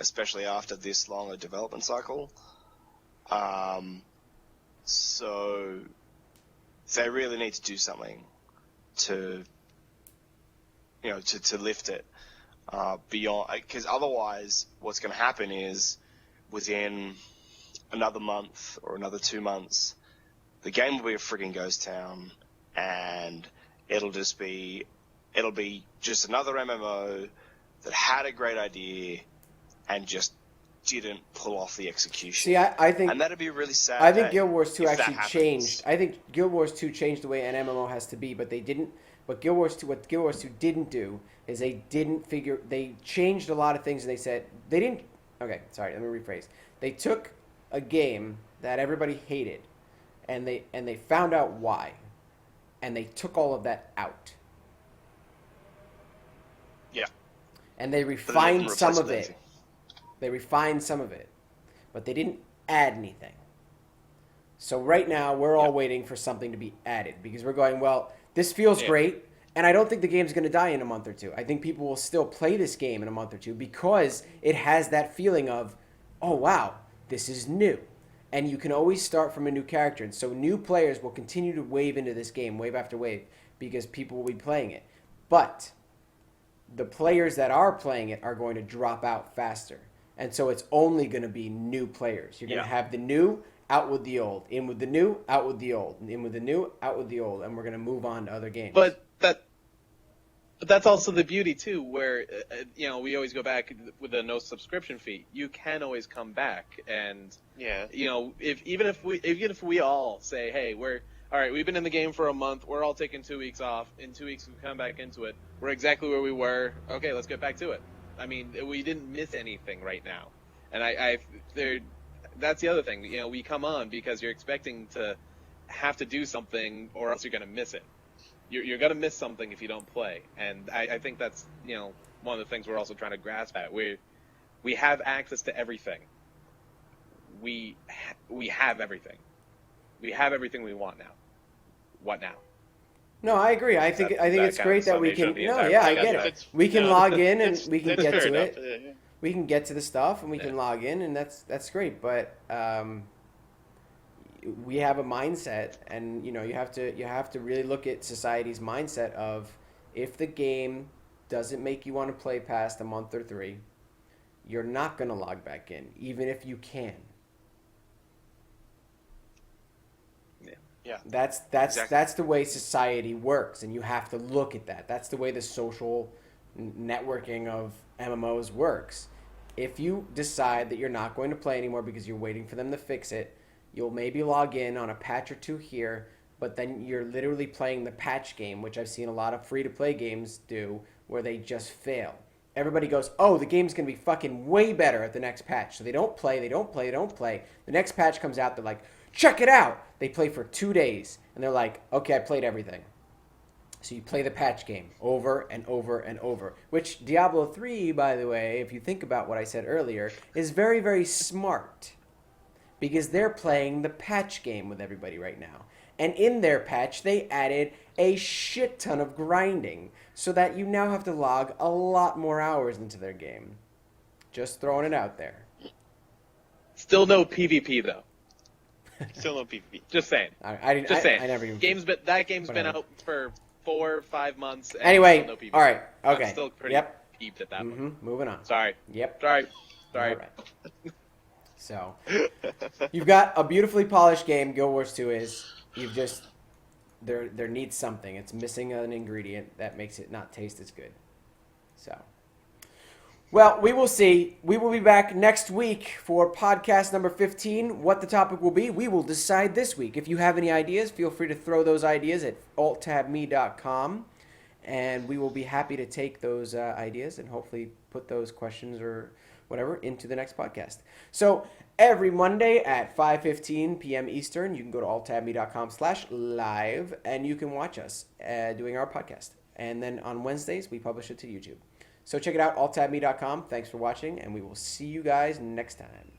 especially after this long a development cycle. So they really need to do something to lift it beyond, because otherwise what's going to happen is within another month or another 2 months, the game will be a frigging ghost town, and it'll be just another MMO that had a great idea and just didn't pull off the execution. See, I think... And that'd be a really sad I think day Guild Wars 2 if that actually happens. changed. I think Guild Wars 2 changed the way an MMO has to be, but they didn't... What Guild Wars 2 didn't do is they changed a lot of things, and they said... They didn't... Okay, sorry, let me rephrase. They took a game that everybody hated, and they found out why, and they took all of that out. Yeah. And they But they refined didn't some replace of with it. anything. They refined some of it, but they didn't add anything. So right now, we're all waiting for something to be added because we're going, well, this feels great, and I don't think the game's going to die in a month or two. I think people will still play this game in a month or two because it has that feeling of, oh, wow, this is new. And you can always start from a new character. And so new players will continue to wave into this game, wave after wave, because people will be playing it. But the players that are playing it are going to drop out faster And so it's only going to be new players. You're going to Yeah. have the new, out with the old, in with the new, out with the old, in with the new, out with the old, and we're going to move on to other games. But that's also the beauty too, where we always go back with a no subscription fee. You can always come back, and Yeah. even if we all say, hey, we're all right, we've been in the game for a month, we're all taking 2 weeks off. In 2 weeks we come back into it. We're exactly where we were. Okay, let's get back to it. I mean, we didn't miss anything right now, and that's the other thing. We come on because you're expecting to have to do something, or else you're gonna miss it. You're going to miss something if you don't play. And I think that's, one of the things we're also trying to grasp at. We have access to everything. We have everything. We have everything we want now. What now? No, I agree. I think it's great that we can. No, yeah, I get it. We can log in and we can get to it. Yeah. We can get to the stuff and we can log in, and that's great. But we have a mindset, and you have to really look at society's mindset of, if the game doesn't make you want to play past a month or 3, you're not going to log back in, even if you can. Yeah. That's Exactly. that's the way society works, and you have to look at that. That's the way the social networking of MMOs works. If you decide that you're not going to play anymore because you're waiting for them to fix it, you'll maybe log in on a patch or 2 here, but then you're literally playing the patch game, which I've seen a lot of free-to-play games do, where they just fail. Everybody goes, oh, the game's going to be fucking way better at the next patch. So they don't play. The next patch comes out, they're like, check it out. They play for 2 days, and they're like, okay, I played everything. So you play the patch game over and over and over, which Diablo 3, by the way, if you think about what I said earlier, is very, very smart, because they're playing the patch game with everybody right now. And in their patch, they added a shit ton of grinding, so that you now have to log a lot more hours into their game. Just throwing it out there. Still no PvP though. Still no PvP. Just saying. I never even... That game's been Whatever. out for 4 or 5 months. And Anyway, still no PvP. all right, okay. I'm still pretty Yep. peeved at that point. Moving on. Sorry. Yep. Sorry. All right. So, you've got a beautifully polished game. Guild Wars 2 is. You've just... There needs something. It's missing an ingredient that makes it not taste as good. So... Well, we will see. We will be back next week for podcast number 15. What the topic will be, we will decide this week. If you have any ideas, feel free to throw those ideas at alttabme.com, and we will be happy to take those ideas and hopefully put those questions or whatever into the next podcast. So every Monday at 5:15 p.m. Eastern, you can go to alttabme.com/live, and you can watch us doing our podcast. And then on Wednesdays, we publish it to YouTube. So check it out, alttabme.com. Thanks for watching, and we will see you guys next time.